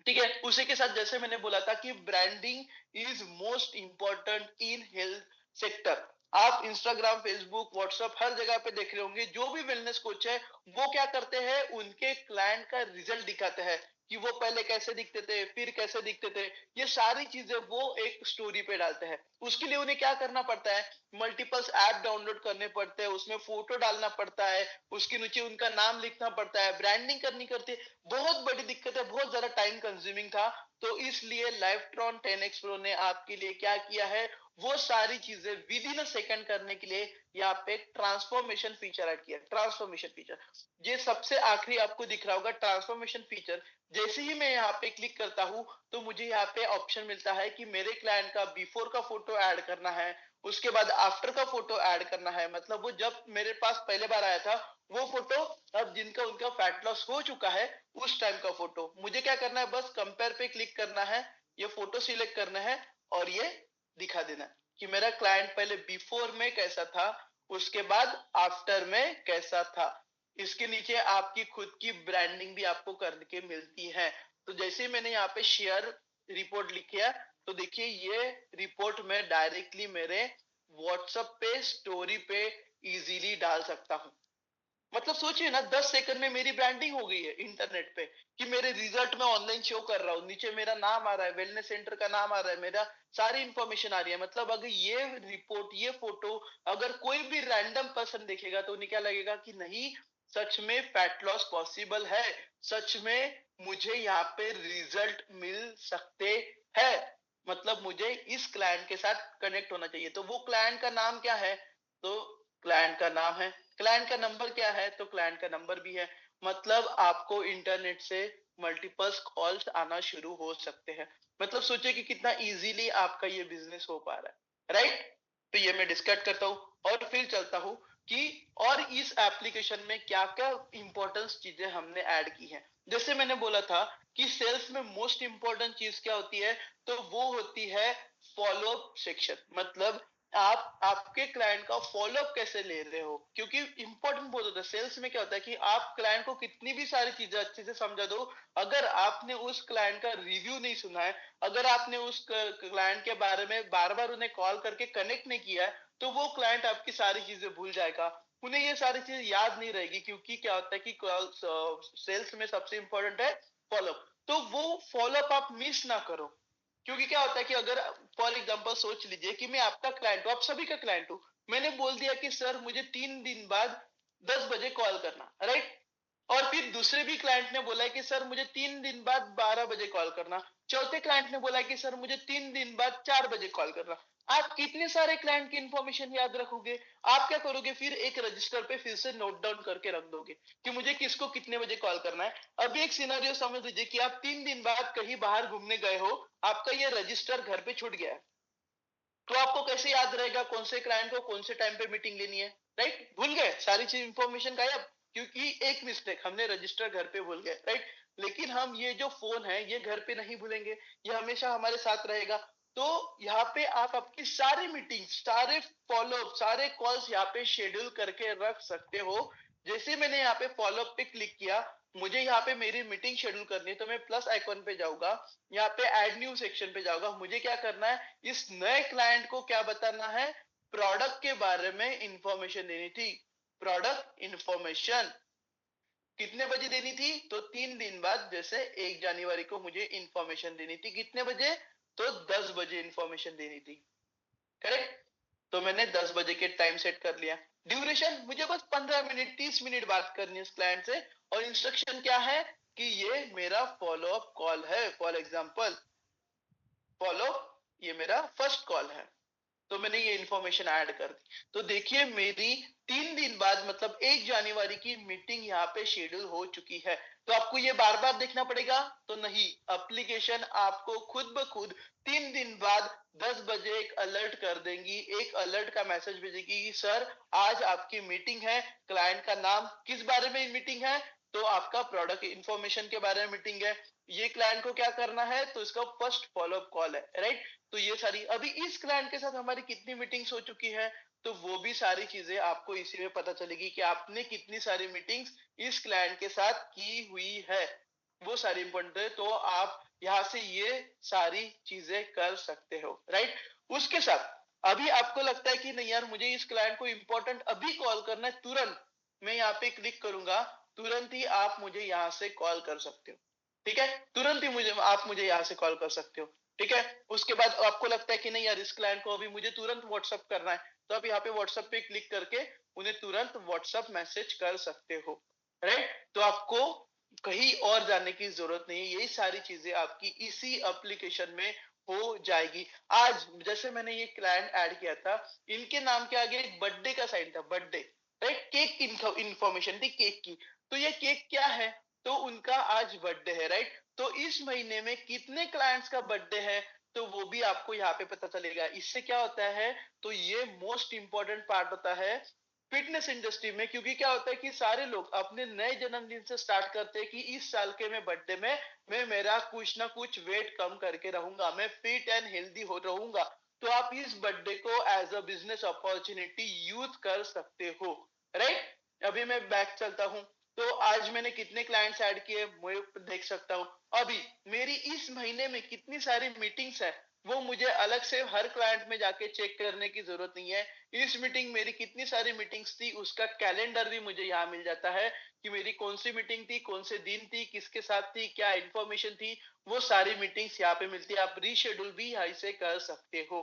ठीक है, उसी के साथ जैसे मैंने बोला था कि branding is most important in health sector. आप इंस्टाग्राम, फेसबुक, व्हाट्सएप हर जगह पे देख रहे होंगे, जो भी वेलनेस कोच है वो क्या करते हैं, उनके क्लाइंट का रिजल्ट दिखाते हैं कि वो पहले कैसे दिखते थे, फिर कैसे दिखते थे, ये सारी चीजें वो एक स्टोरी पे डालते हैं। उसके लिए उन्हें क्या करना पड़ता है, मल्टीपल्स ऐप डाउनलोड करने पड़ते हैं, उसमें फोटो डालना पड़ता है, उसके नीचे उनका नाम लिखना पड़ता है, ब्रांडिंग करनी करती है, बहुत बड़ी दिक्कत है, बहुत ज्यादा टाइम कंज्यूमिंग था। तो इसलिए लाइफट्रॉन 10X Pro ने आपके लिए क्या किया है, वो सारी चीजें विद इन अ सेकंड करने के लिए यहाँ पे ट्रांसफॉर्मेशन फीचर ऐड किया। ट्रांसफॉर्मेशन फीचर, ये सबसे आखिरी आपको दिख रहा होगा ट्रांसफॉर्मेशन फीचर। जैसे ही मैं यहाँ पे क्लिक करता हूँ तो मुझे यहाँ पे ऑप्शन मिलता है कि मेरे क्लाइंट का बिफोर का फोटो ऐड करना है, उसके बाद आफ्टर का फोटो ऐड करना है। मतलब वो जब मेरे पास पहले बार आया था वो फोटो, अब जिनका उनका फैट लॉस हो चुका है उस टाइम का फोटो। मुझे क्या करना है, बस कंपेयर पे क्लिक करना है, ये फोटो सिलेक्ट करना है और ये दिखा देना है कि मेरा क्लाइंट पहले बिफोर में कैसा था, उसके बाद आफ्टर में कैसा था। इसके नीचे आपकी खुद की ब्रांडिंग भी आपको करके मिलती है। तो जैसे मैंने यहाँ पे शेयर रिपोर्ट लिखा, तो देखिए ये रिपोर्ट मैं डायरेक्टली मेरे व्हाट्सएप पे स्टोरी पे इजीली डाल सकता हूँ। मतलब सोचिए ना, 10 सेकंड में मेरी ब्रांडिंग हो गई है इंटरनेट पे, कि मेरे रिजल्ट में ऑनलाइन शो कर रहा हूँ, नीचे मेरा नाम आ रहा है, वेलनेस सेंटर का नाम आ रहा है, मेरा सारी इंफॉर्मेशन आ रही है। मतलब अगर ये रिपोर्ट, ये फोटो अगर कोई भी रैंडम पर्सन देखेगा तो उन्हें क्या लगेगा कि नहीं, सच में फैट लॉस पॉसिबल है, सच में मुझे यहाँ पे रिजल्ट मिल सकते हैं। मतलब मुझे इस क्लाइंट के साथ कनेक्ट होना चाहिए। तो वो क्लाइंट का नाम क्या है, तो क्लाइंट का नाम है, क्लाइंट का नंबर क्या है, तो क्लाइंट का नंबर भी है। मतलब आपको इंटरनेट से मल्टीपल्स कॉल्स आना शुरू हो सकते हैं। मतलब सोचिए कि कितना इजीली आपका ये बिजनेस हो पा रहा है। राइट, तो ये मैं डिस्कस करता हूँ और फिर चलता हूँ कि और इस एप्लीकेशन में क्या क्या इंपॉर्टेंट चीजें हमने ऐड की हैं। जैसे मैंने बोला था कि सेल्स में मोस्ट इंपॉर्टेंट चीज क्या होती है, तो वो होती है फॉलो अप सेक्शन। मतलब आप आपके क्लाइंट का फॉलोअप कैसे ले रहे हो, क्योंकि इंपॉर्टेंट बहुत होता है सेल्स में। क्या होता है कि आप क्लाइंट को कितनी भी सारी चीजें अच्छे से समझा दो, अगर आपने उस क्लाइंट का रिव्यू नहीं सुना है, अगर आपने उस क्लाइंट के बारे में बार बार उन्हें कॉल करके कनेक्ट नहीं किया है, तो वो क्लाइंट आपकी सारी चीजें भूल जाएगा, उन्हें ये सारी चीजें याद नहीं रहेगी। क्योंकि क्या होता है कि सेल्स में सबसे इंपॉर्टेंट है फॉलोअप, तो वो फॉलोअप आप मिस ना करो। क्योंकि क्या होता है कि अगर फॉर एग्जांपल सोच लीजिए कि मैं आपका क्लाइंट हूँ, आप सभी का क्लाइंट हूँ, मैंने बोल दिया कि सर मुझे 3 दिन बाद 10 बजे कॉल करना, राइट? और फिर दूसरे भी क्लाइंट ने बोला है कि सर मुझे 3 दिन बाद 12 बजे कॉल करना, चौथे क्लाइंट ने बोला है कि सर मुझे 3 दिन बाद 4 बजे कॉल करना। आप कितने सारे क्लाइंट की इंफॉर्मेशन याद रखोगे? आप क्या करोगे फिर, एक रजिस्टर पे फिर से नोट डाउन करके रख दोगे कि मुझे किसको कितने बजे कॉल करना है। अभी एक सिनेरियो समझ लीजिए कि आप 3 दिन बाद कहीं बाहर घूमने गए हो, आपका ये रजिस्टर घर पे छूट गया है, तो आपको कैसे याद रहेगा कौन से क्लाइंट को कौन से टाइम पे मीटिंग लेनी है? राइट? भूल गए, सारी चीज इंफॉर्मेशन गायब, क्योंकि एक मिस्टेक, हमने रजिस्टर घर पे भूल गए, राइट? लेकिन हम ये जो फोन है ये घर पे नहीं भूलेंगे, ये हमेशा हमारे साथ रहेगा। तो यहाँ पे आप आपकी सारी मीटिंग, सारे फॉलोअप, सारे कॉल्स यहाँ पे शेड्यूल करके रख सकते हो। जैसे मैंने यहाँ पे फॉलोअप पे क्लिक किया, मुझे यहाँ पे मेरी मीटिंग शेड्यूल करनी है, तो मैं प्लस आइकॉन पे जाऊंगा, यहाँ पे ऐड न्यू सेक्शन पे जाऊंगा। मुझे क्या करना है, इस नए क्लाइंट को क्या बताना है, प्रोडक्ट के बारे में इंफॉर्मेशन देनी थी। प्रोडक्ट इंफॉर्मेशन कितने बजे देनी थी? तो 3 दिन बाद, जैसे 1 जनवरी को मुझे इंफॉर्मेशन देनी थी। कितने बजे? तो 10 बजे इंफॉर्मेशन देनी थी, करेक्ट? तो मैंने 10 बजे के टाइम सेट कर लिया। ड्यूरेशन, मुझे बस 15 मिनट 30 मिनट बात करनी है उस क्लाइंट से। और इंस्ट्रक्शन क्या है कि ये मेरा फॉलोअप कॉल है, फॉर एग्जांपल फॉलो, ये मेरा फर्स्ट कॉल है, तो मैंने ये इंफॉर्मेशन ऐड कर दी। तो देखिए मेरी 3 दिन बाद मतलब 1 जनवरी की मीटिंग यहाँ पे शेड्यूल हो चुकी है। तो आपको ये बार बार देखना पड़ेगा? तो नहीं, एप्लीकेशन आपको खुद ब खुद 3 दिन बाद 10 बजे एक अलर्ट कर देंगी, एक अलर्ट का मैसेज भेजेगी कि सर आज आपकी मीटिंग है। क्लाइंट का नाम, किस बारे में मीटिंग है? तो आपका प्रोडक्ट इंफॉर्मेशन के बारे में मीटिंग है। ये क्लाइंट को क्या करना है, तो इसका फर्स्ट फॉलोअप कॉल है, राइट? तो ये सारी, अभी इस क्लाइंट के साथ हमारी कितनी मीटिंग्स हो चुकी है, तो वो भी सारी चीजें आपको इसी में पता चलेगी कि आपने कितनी सारी मीटिंग्स इस क्लाइंट के साथ की हुई है, वो सारी इंपॉर्टेंट है। तो आप यहाँ से ये सारी चीजें कर सकते हो, राइट? उसके साथ अभी आपको लगता है कि नहीं यार मुझे इस क्लाइंट को इंपॉर्टेंट अभी कॉल करना है तुरंत, मैं यहाँ पे क्लिक करूंगा, तुरंत ही आप मुझे यहाँ से कॉल कर सकते हो, ठीक है? तुरंत ही मुझे यहाँ से कॉल कर सकते हो, ठीक है? उसके बाद आपको लगता है कि नहीं यार इस क्लाइंट को अभी मुझे तुरंत व्हाट्सएप करना है, तो आप यहाँ पे व्हाट्सएप पे क्लिक करके उन्हें तुरंत व्हाट्सएप मैसेज कर सकते हो, राइट? तो आपको कहीं और जाने की जरूरत नहीं है, यही सारी चीजें आपकी इसी एप्लीकेशन में हो जाएगी। आज जैसे मैंने ये क्लाइंट ऐड किया था, इनके नाम के आगे एक बर्थडे का साइन था, बर्थडे, राइट? केक की इंफॉर्मेशन थी, केक की। तो ये केक क्या है, तो उनका आज बर्थडे है, राइट? तो इस महीने में कितने क्लाइंट्स का बर्थडे है, तो वो भी आपको यहाँ पे पता चलेगा। इससे क्या होता है, तो ये मोस्ट इंपॉर्टेंट पार्ट होता है फिटनेस इंडस्ट्री में, क्योंकि क्या होता है कि सारे लोग अपने नए जन्मदिन से स्टार्ट करते हैं कि इस साल के मैं बर्थडे में मैं मेरा कुछ ना कुछ वेट कम करके रहूंगा, मैं फिट एंड हेल्दी हो रहूंगा। तो आप इस बर्थडे को as a business opportunity use कर सकते हो, राइट? अभी मैं बैक चलता हूँ, तो आज मैंने कितने क्लाइंट्स ऐड किए मैं देख सकता हूँ। अभी मेरी इस महीने में कितनी सारी मीटिंग्स है, वो मुझे अलग से हर क्लाइंट में जाके चेक करने की जरूरत नहीं है। इस मीटिंग मेरी कितनी सारी मीटिंग्स थी उसका कैलेंडर भी मुझे यहाँ मिल जाता है कि मेरी कौन सी मीटिंग थी, कौन से दिन थी, किसके साथ थी, क्या इंफॉर्मेशन थी, वो सारी मीटिंग्स यहाँ पे मिलती है। आप रीशेड्यूल भी यहाँ से कर सकते हो,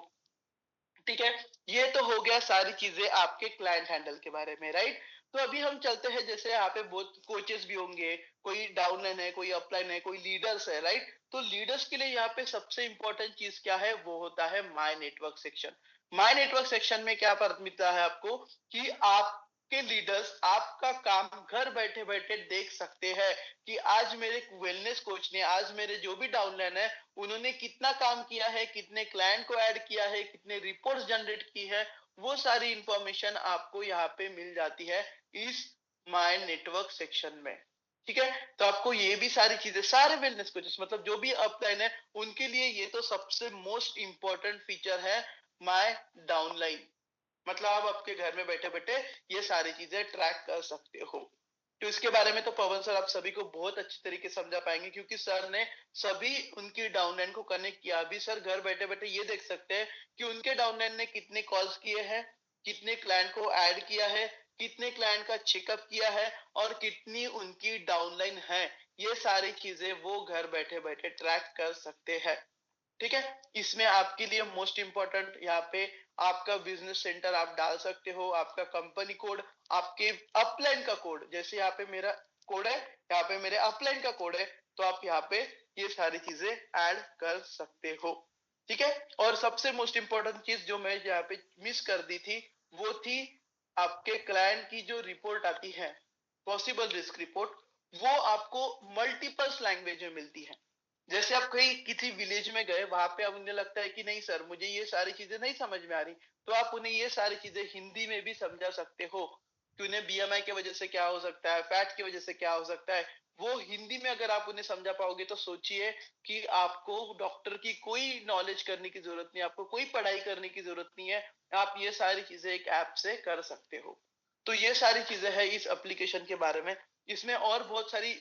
ठीक है? ये तो हो गया सारी चीजें आपके क्लाइंट हैंडल के बारे में, राइट? तो अभी हम चलते हैं, जैसे यहाँ पे बहुत कोचेस भी होंगे, कोई डाउनलाइन है, कोई अपलाइन है, कोई लीडर्स है, राइट? तो लीडर्स के लिए यहाँ पे सबसे इंपॉर्टेंट चीज क्या है, वो होता है my network section. My network section में क्या मिलता है आपको कि आपके लीडर्स आपका काम घर बैठे बैठे देख सकते हैं कि आज मेरे वेलनेस कोच ने, आज मेरे जो भी डाउनलाइन है, उन्होंने कितना काम किया है, कितने क्लाइंट को ऐड किया है, कितने रिपोर्ट्स जनरेट की है, वो सारी इंफॉर्मेशन आपको यहाँ पे मिल जाती है इस माय नेटवर्क सेक्शन में, ठीक है? तो आपको ये भी सारी चीजें, सारे वेलनेस कोचेस मतलब जो भी अपलाइन है उनके लिए ये तो सबसे मोस्ट इंपॉर्टेंट फीचर है माय डाउनलाइन, मतलब आप आपके घर में बैठे बैठे ये सारी चीजें ट्रैक कर सकते हो। तो इसके बारे में तो पवन सर आप सभी को बहुत अच्छी तरीके से समझा पाएंगे, क्योंकि सर ने सभी उनकी डाउनलाइन को कनेक्ट किया। अभी सर घर बैठे बैठे ये देख सकते हैं कि उनके डाउनलाइन ने कितने कॉल्स किए हैं, कितने क्लाइंट को ऐड किया है, कितने क्लाइंट का चेकअप किया है और कितनी उनकी डाउनलाइन है। ये सारी चीजें वो घर बैठे बैठे ट्रैक कर सकते हैं। ठीक है, इसमें आपके लिए मोस्ट इंपॉर्टेंट यहाँ पे आपका बिजनेस सेंटर आप डाल सकते हो, आपका कंपनी कोड, आपके अपलाइन का कोड, जैसे यहाँ पे मेरा कोड है, यहाँ पे मेरे अपलाइन का कोड है, तो आप यहाँ पे ये सारी चीजें ऐड कर सकते हो। ठीक है, और सबसे मोस्ट इंपॉर्टेंट चीज जो मैं यहाँ पे मिस कर दी थी, वो थी आपके क्लाइंट की जो रिपोर्ट आती है, पॉसिबल रिस्क रिपोर्ट, वो आपको मल्टीपल लैंग्वेज में मिलती है। जैसे आप कहीं किसी विलेज में गए, वहां पे अब उन्हें लगता है कि नहीं सर मुझे ये सारी चीजें नहीं समझ में आ रही, तो आप उन्हें ये सारी चीजें हिंदी में भी समझा सकते हो कि उन्हें बीएमआई की वजह से क्या हो सकता है, फैट की वजह से क्या हो सकता है। वो हिंदी में अगर आप उन्हें समझा पाओगे तो सोचिए कि आपको डॉक्टर की कोई नॉलेज करने की जरूरत नहीं, आपको कोई पढ़ाई करने की जरूरत नहीं है, आप ये सारी चीजें एक ऐप से कर सकते हो। तो ये सारी चीजें है इस एप्लीकेशन के बारे में। इसमें और बहुत सारी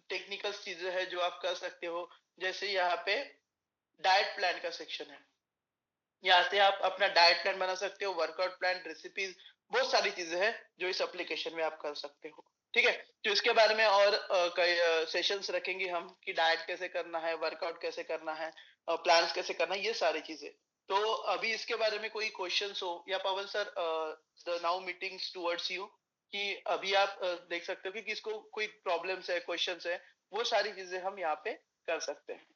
टेक्निकल चीजें हैं जो आप कर सकते हो। जैसे यहाँ पे डाइट प्लान का सेक्शन है, यहाँ से आप अपना डाइट प्लान बना सकते हो, वर्कआउट प्लान, रेसिपीज, बहुत सारी चीजें हैं जो इस एप्लीकेशन में आप कर सकते हो। ठीक है, तो इसके बारे में और कई सेशंस रखेंगे हम कि डाइट कैसे करना है, वर्कआउट कैसे करना है, प्लान्स कैसे करना है, ये सारी चीजें। तो अभी इसके बारे में कोई क्वेश्चंस हो, या Pawan sir the now meetings towards you, कि अभी आप देख सकते हो कि किसको कोई प्रॉब्लम्स है, क्वेश्चंस है, वो सारी चीजें हम यहाँ पे कर सकते हैं।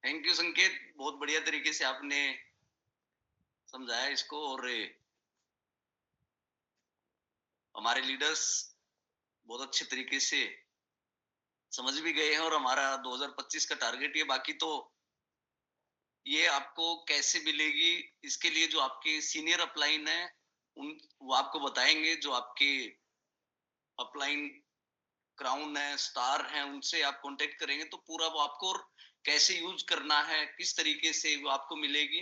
थैंक यू संकेत, बहुत बढ़िया तरीके से आपने समझाया इसको, और हमारे लीडर्स बहुत अच्छे तरीके से समझ भी गए हैं, और हमारा 2025 का टारगेट ये, बाकी तो ये आपको कैसे मिलेगी, इसके लिए जो आपके सीनियर अपलाइन है वो आपको बताएंगे। जो आपके अपलाइन क्राउन है, स्टार है, उनसे आप कांटेक्ट करेंगे तो पूरा वो आपको कैसे यूज करना है, किस तरीके से वो आपको मिलेगी।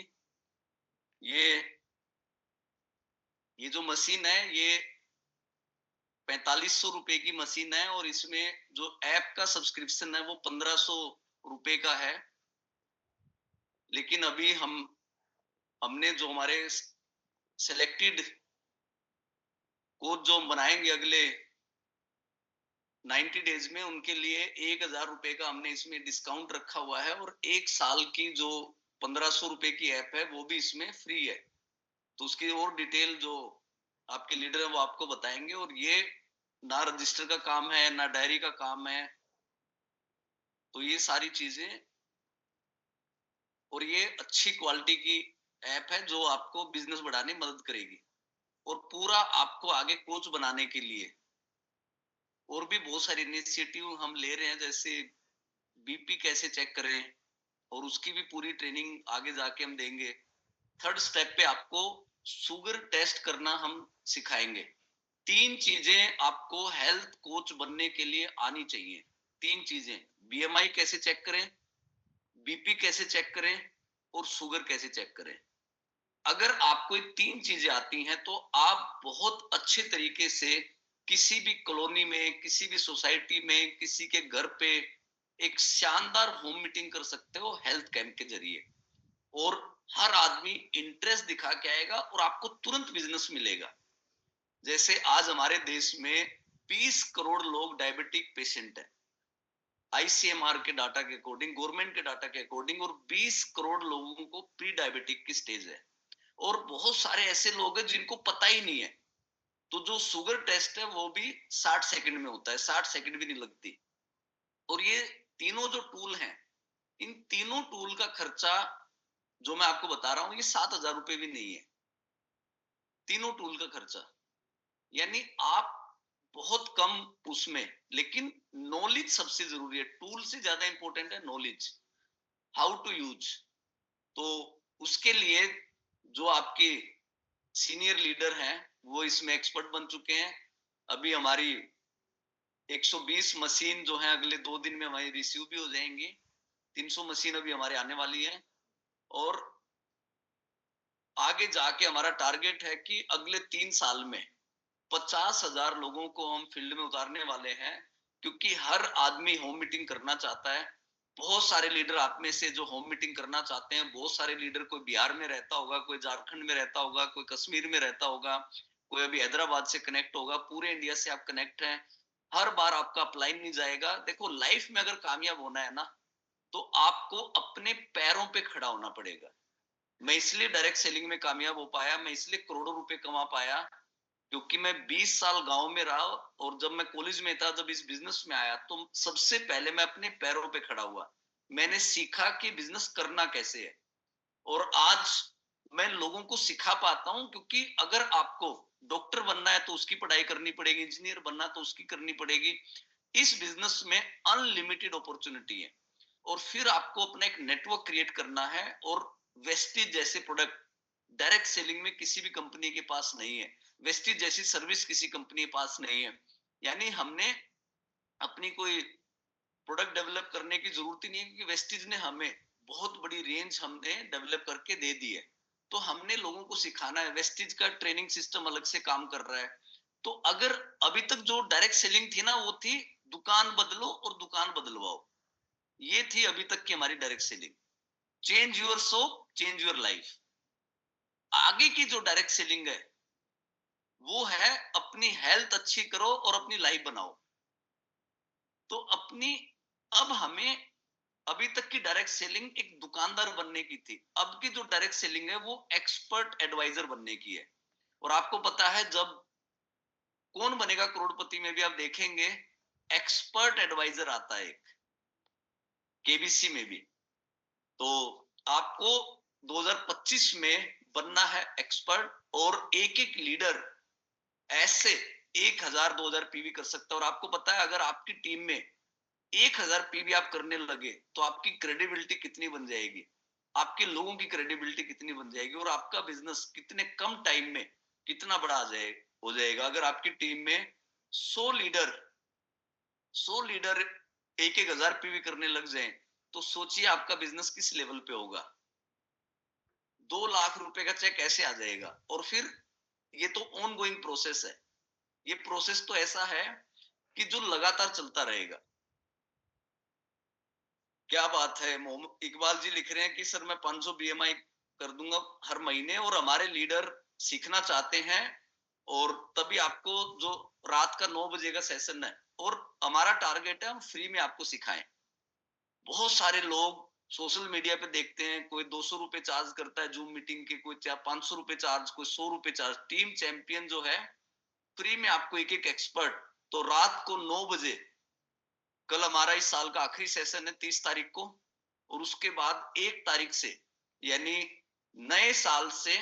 ये जो मशीन है ये 4500 रुपए की मशीन है, और इसमें जो ऐप का सब्सक्रिप्शन है वो 1500 रुपए का है। लेकिन अभी हमने जो हमारे सिलेक्टेड कोच जो हम बनाएंगे अगले 90 डेज में, उनके लिए 1000 रुपए का हमने इसमें डिस्काउंट रखा हुआ है, और एक साल की जो 1500 रुपए की ऐप है वो भी इसमें फ्री है। तो उसकी और डिटेल जो आपके लीडर है वो आपको बताएंगे। और ये ना रजिस्टर का काम है, ना डायरी का काम है, तो ये सारी चीजें, और ये अच्छी क्वालिटी की ऐप है जो आपको बिजनेस बढ़ाने में मदद करेगी, और पूरा आपको आगे कोच बनाने के लिए। और भी बहुत सारे इनिशिएटिव हम ले रहे हैं, जैसे बीपी कैसे चेक करें, और उसकी भी पूरी ट्रेनिंग आगे जाके हम देंगे। थर्ड स्टेप पे आपको शुगर टेस्ट करना हम सिखाएंगे। 3 चीजें आपको हेल्थ कोच बनने के लिए आनी चाहिए। 3 चीजें, बीएमआई कैसे चेक करें, बीपी कैसे चेक करें, और शुगर कैसे चेक करें। अगर आपको ये 3 चीजें आती हैं तो आप बहुत अच्छे तरीके से किसी भी कॉलोनी में, किसी भी सोसाइटी में, किसी के घर पे एक शानदार होम मीटिंग कर सकते हो हेल्थ कैंप के जरिए, और हर आदमी इंटरेस्ट दिखा के आएगा और आपको तुरंत बिजनेस मिलेगा। जैसे आज हमारे देश में 20 करोड़ लोग डायबिटिक पेशेंट है, आईसीएमआर के डाटा के अकॉर्डिंग, गवर्नमेंट के डाटा के अकॉर्डिंग, और 20 करोड़ लोगों को प्री डायबिटिक की स्टेज है, और बहुत सारे ऐसे लोग हैं जिनको पता ही नहीं है। तो जो शुगर टेस्ट है वो भी 60 सेकंड में होता है, 60 सेकंड भी नहीं लगती। और ये तीनों जो टूल हैं, इन तीनों टूल का खर्चा जो मैं आपको बता रहा हूं ये 7,000 रुपए भी नहीं है, तीनों टूल का खर्चा। यानी आप बहुत कम उसमें, लेकिन नॉलेज सबसे जरूरी है, टूल से ज्यादा इंपॉर्टेंट है नॉलेज, हाउ टू यूज। तो उसके लिए जो आपके सीनियर लीडर हैं वो इसमें एक्सपर्ट बन चुके हैं। अभी हमारी 120 मशीन जो है अगले 2 दिन में हमारी रिसीव भी हो जाएंगी। 300 मशीन अभी हमारे आने वाली है, और आगे जाके हमारा टारगेट है कि अगले 3 साल में 50,000 लोगों को हम फील्ड में उतारने वाले हैं, क्योंकि हर आदमी होम मीटिंग करना चाहता है। बहुत सारे लीडर आप में से जो होम मीटिंग करना चाहते हैं, बहुत सारे लीडर कोई बिहार में रहता होगा, कोई झारखंड में रहता होगा, कोई कश्मीर में रहता होगा, कोई अभी हैदराबाद से कनेक्ट होगा, पूरे इंडिया से आप कनेक्ट हैं। हर बार आपका अपलाइन नहीं जाएगा। देखो, लाइफ में अगर कामयाब होना है ना, तो आपको अपने पैरों पे खड़ा होना पड़ेगा। मैं इसलिए डायरेक्ट सेलिंग में कामयाब हो पाया, मैं इसलिए करोड़ों रुपए कमा पाया, क्योंकि मैं 20 साल गांव में रहा, और जब मैं कॉलेज में था, जब इस बिजनेस में आया, तो सबसे पहले मैं अपने पैरों पे खड़ा हुआ। मैंने सीखा कि बिजनेस करना कैसे है, और आज मैं लोगों को सिखा पाता हूं, क्योंकि अगर आपको डॉक्टर बनना है तो उसकी पढ़ाई करनी पड़ेगी, इंजीनियर बनना तो उसकी करनी पड़ेगी। इस बिजनेस में अनलिमिटेड अपॉर्चुनिटी है, और फिर आपको अपना एक नेटवर्क क्रिएट करना है। और वेस्टीज जैसे प्रोडक्ट डायरेक्ट सेलिंग में किसी भी कंपनी के पास नहीं है, वेस्टीज जैसी सर्विस किसी कंपनी के पास नहीं है। यानी हमने अपनी कोई प्रोडक्ट डेवलप करने की जरूरत ही नहीं है, क्योंकि वेस्टीज ने हमें बहुत बड़ी रेंज हमने डेवलप करके दे दी है। तो हमने लोगों को सिखाना है। वेस्टीज का ट्रेनिंग सिस्टम अलग से काम कर रहा है। तो अगर अभी तक जो डायरेक्ट सेलिंग थी ना, वो थी दुकान बदलो और दुकान बदलवाओ। ये थी अभी तक की हमारी direct selling. Change your soap, change your life. आगे की जो डायरेक्ट सेलिंग है, वो है अपनी हेल्थ अच्छी करो और अपनी लाइफ बनाओ। तो अपनी, अब हमें, अभी तक की डायरेक्ट सेलिंग एक दुकानदार बनने की थी, अब की जो डायरेक्ट सेलिंग है वो एक्सपर्ट एडवाइजर बनने की है। और आपको पता है, जब कौन बनेगा करोड़पति में भी आप देखेंगे, एक्सपर्ट एडवाइजर आता है एक, केबीसी में भी। तो आपको 2025 में बनना है एक्सपर्ट, और एक एक लीडर ऐसे 1000 2000 पीवी कर सकता है। और आपको पता है, अगर आपकी टीम में 1000 पीवी आप करने लगे, तो आपकी क्रेडिबिलिटी कितनी बन जाएगी, आपके लोगों की क्रेडिबिलिटी कितनी बन जाएगी, और आपका बिजनेस कितने कम टाइम में कितना बड़ा हो जाएगा। अगर आपकी टीम में 100 लीडर एक 1000 पीवी करने लग जाएं, तो सोचिए आपका बिजनेस किस लेवल पे होगा। 2 लाख रुपए का चेक ऐसे आ जाएगा। और फिर ये तो ऑन गोइंग प्रोसेस है। ये प्रोसेस तो ऐसा है कि जो लगातार चलता रहेगा। क्या बात है। मोहम्मद इकबाल जी लिख रहे हैं कि सर मैं 500 बीएमआई कर दूंगा हर महीने, और हमारे लीडर सीखना चाहते हैं। और तभी आपको जो रात का 9 बजे का सेशन है, और हमारा टारगेट है हम फ्री में आपको सिखाएं। बहुत सारे लोग सोशल मीडिया पे देखते हैं, कोई 200 रुपए चार्ज करता है जूम मीटिंग के, कोई 500 रुपए चार्ज, कोई 100 रुपए चार्ज। टीम चैंपियन जो है, फ्री में आपको एक एक एक्सपर्ट। तो रात को 9 बजे, कल हमारा इस साल का आखिरी सेशन है 30 तारीख को, और उसके बाद 1 तारीख से, यानी नए साल से,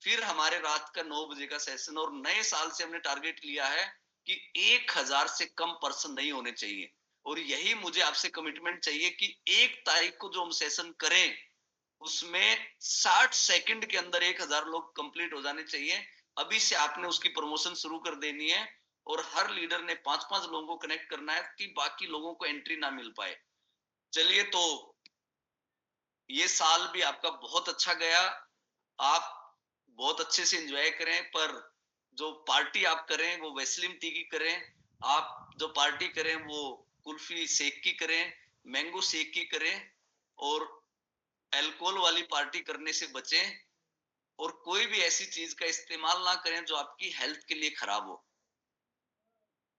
फिर हमारे रात का 9 बजे का सेशन। और नए साल से हमने टारगेट लिया है कि 1000 से कम पर्सन नहीं होने चाहिए। और यही मुझे आपसे कमिटमेंट चाहिए कि 1 तारीख को जो हम सेशन करें, उसमें 60 सेकंड के अंदर 1000 लोग कंप्लीट हो जाने चाहिए। अभी से आपने उसकी प्रमोशन शुरू कर देनी है, और हर लीडर ने 5-5 लोगों को कनेक्ट करना है, कि बाकी लोगों को एंट्री ना मिल पाए। चलिए, तो ये साल भी आपका बहुत अच्छा गया। आप बहुत अच्छे से एंजॉय करें, पर जो पार्टी आप करें वो वेस्लिम टी की करें। आप जो पार्टी करें वो कुल्फी शेक की करें, मैंगो शेक की करें, और अल्कोहल वाली पार्टी करने से बचें। और कोई भी ऐसी चीज का इस्तेमाल ना करें जो आपकी हेल्थ के लिए खराब हो।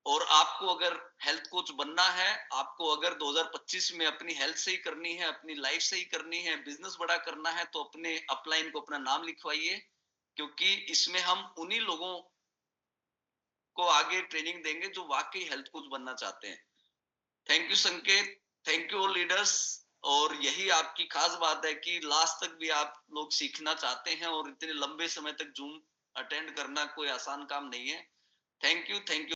और आपको अगर हेल्थ कोच बनना है, आपको अगर 2025 में अपनी हेल्थ सही करनी है, अपनी लाइफ सही करनी है, बिजनेस बड़ा करना है, तो अपने अपलाइन को अपना नाम लिखवाइए, क्योंकि इसमें हम उन्हीं लोगों को आगे ट्रेनिंग देंगे जो वाकई हेल्थ कोच बनना चाहते हैं। थैंक यू संकेत, थैंक यू ऑल लीडर्स। और यही आपकी खास बात है कि लास्ट तक भी आप लोग सीखना चाहते हैं, और इतने लंबे समय तक जूम अटेंड करना कोई आसान काम नहीं है। Thank you, thank you.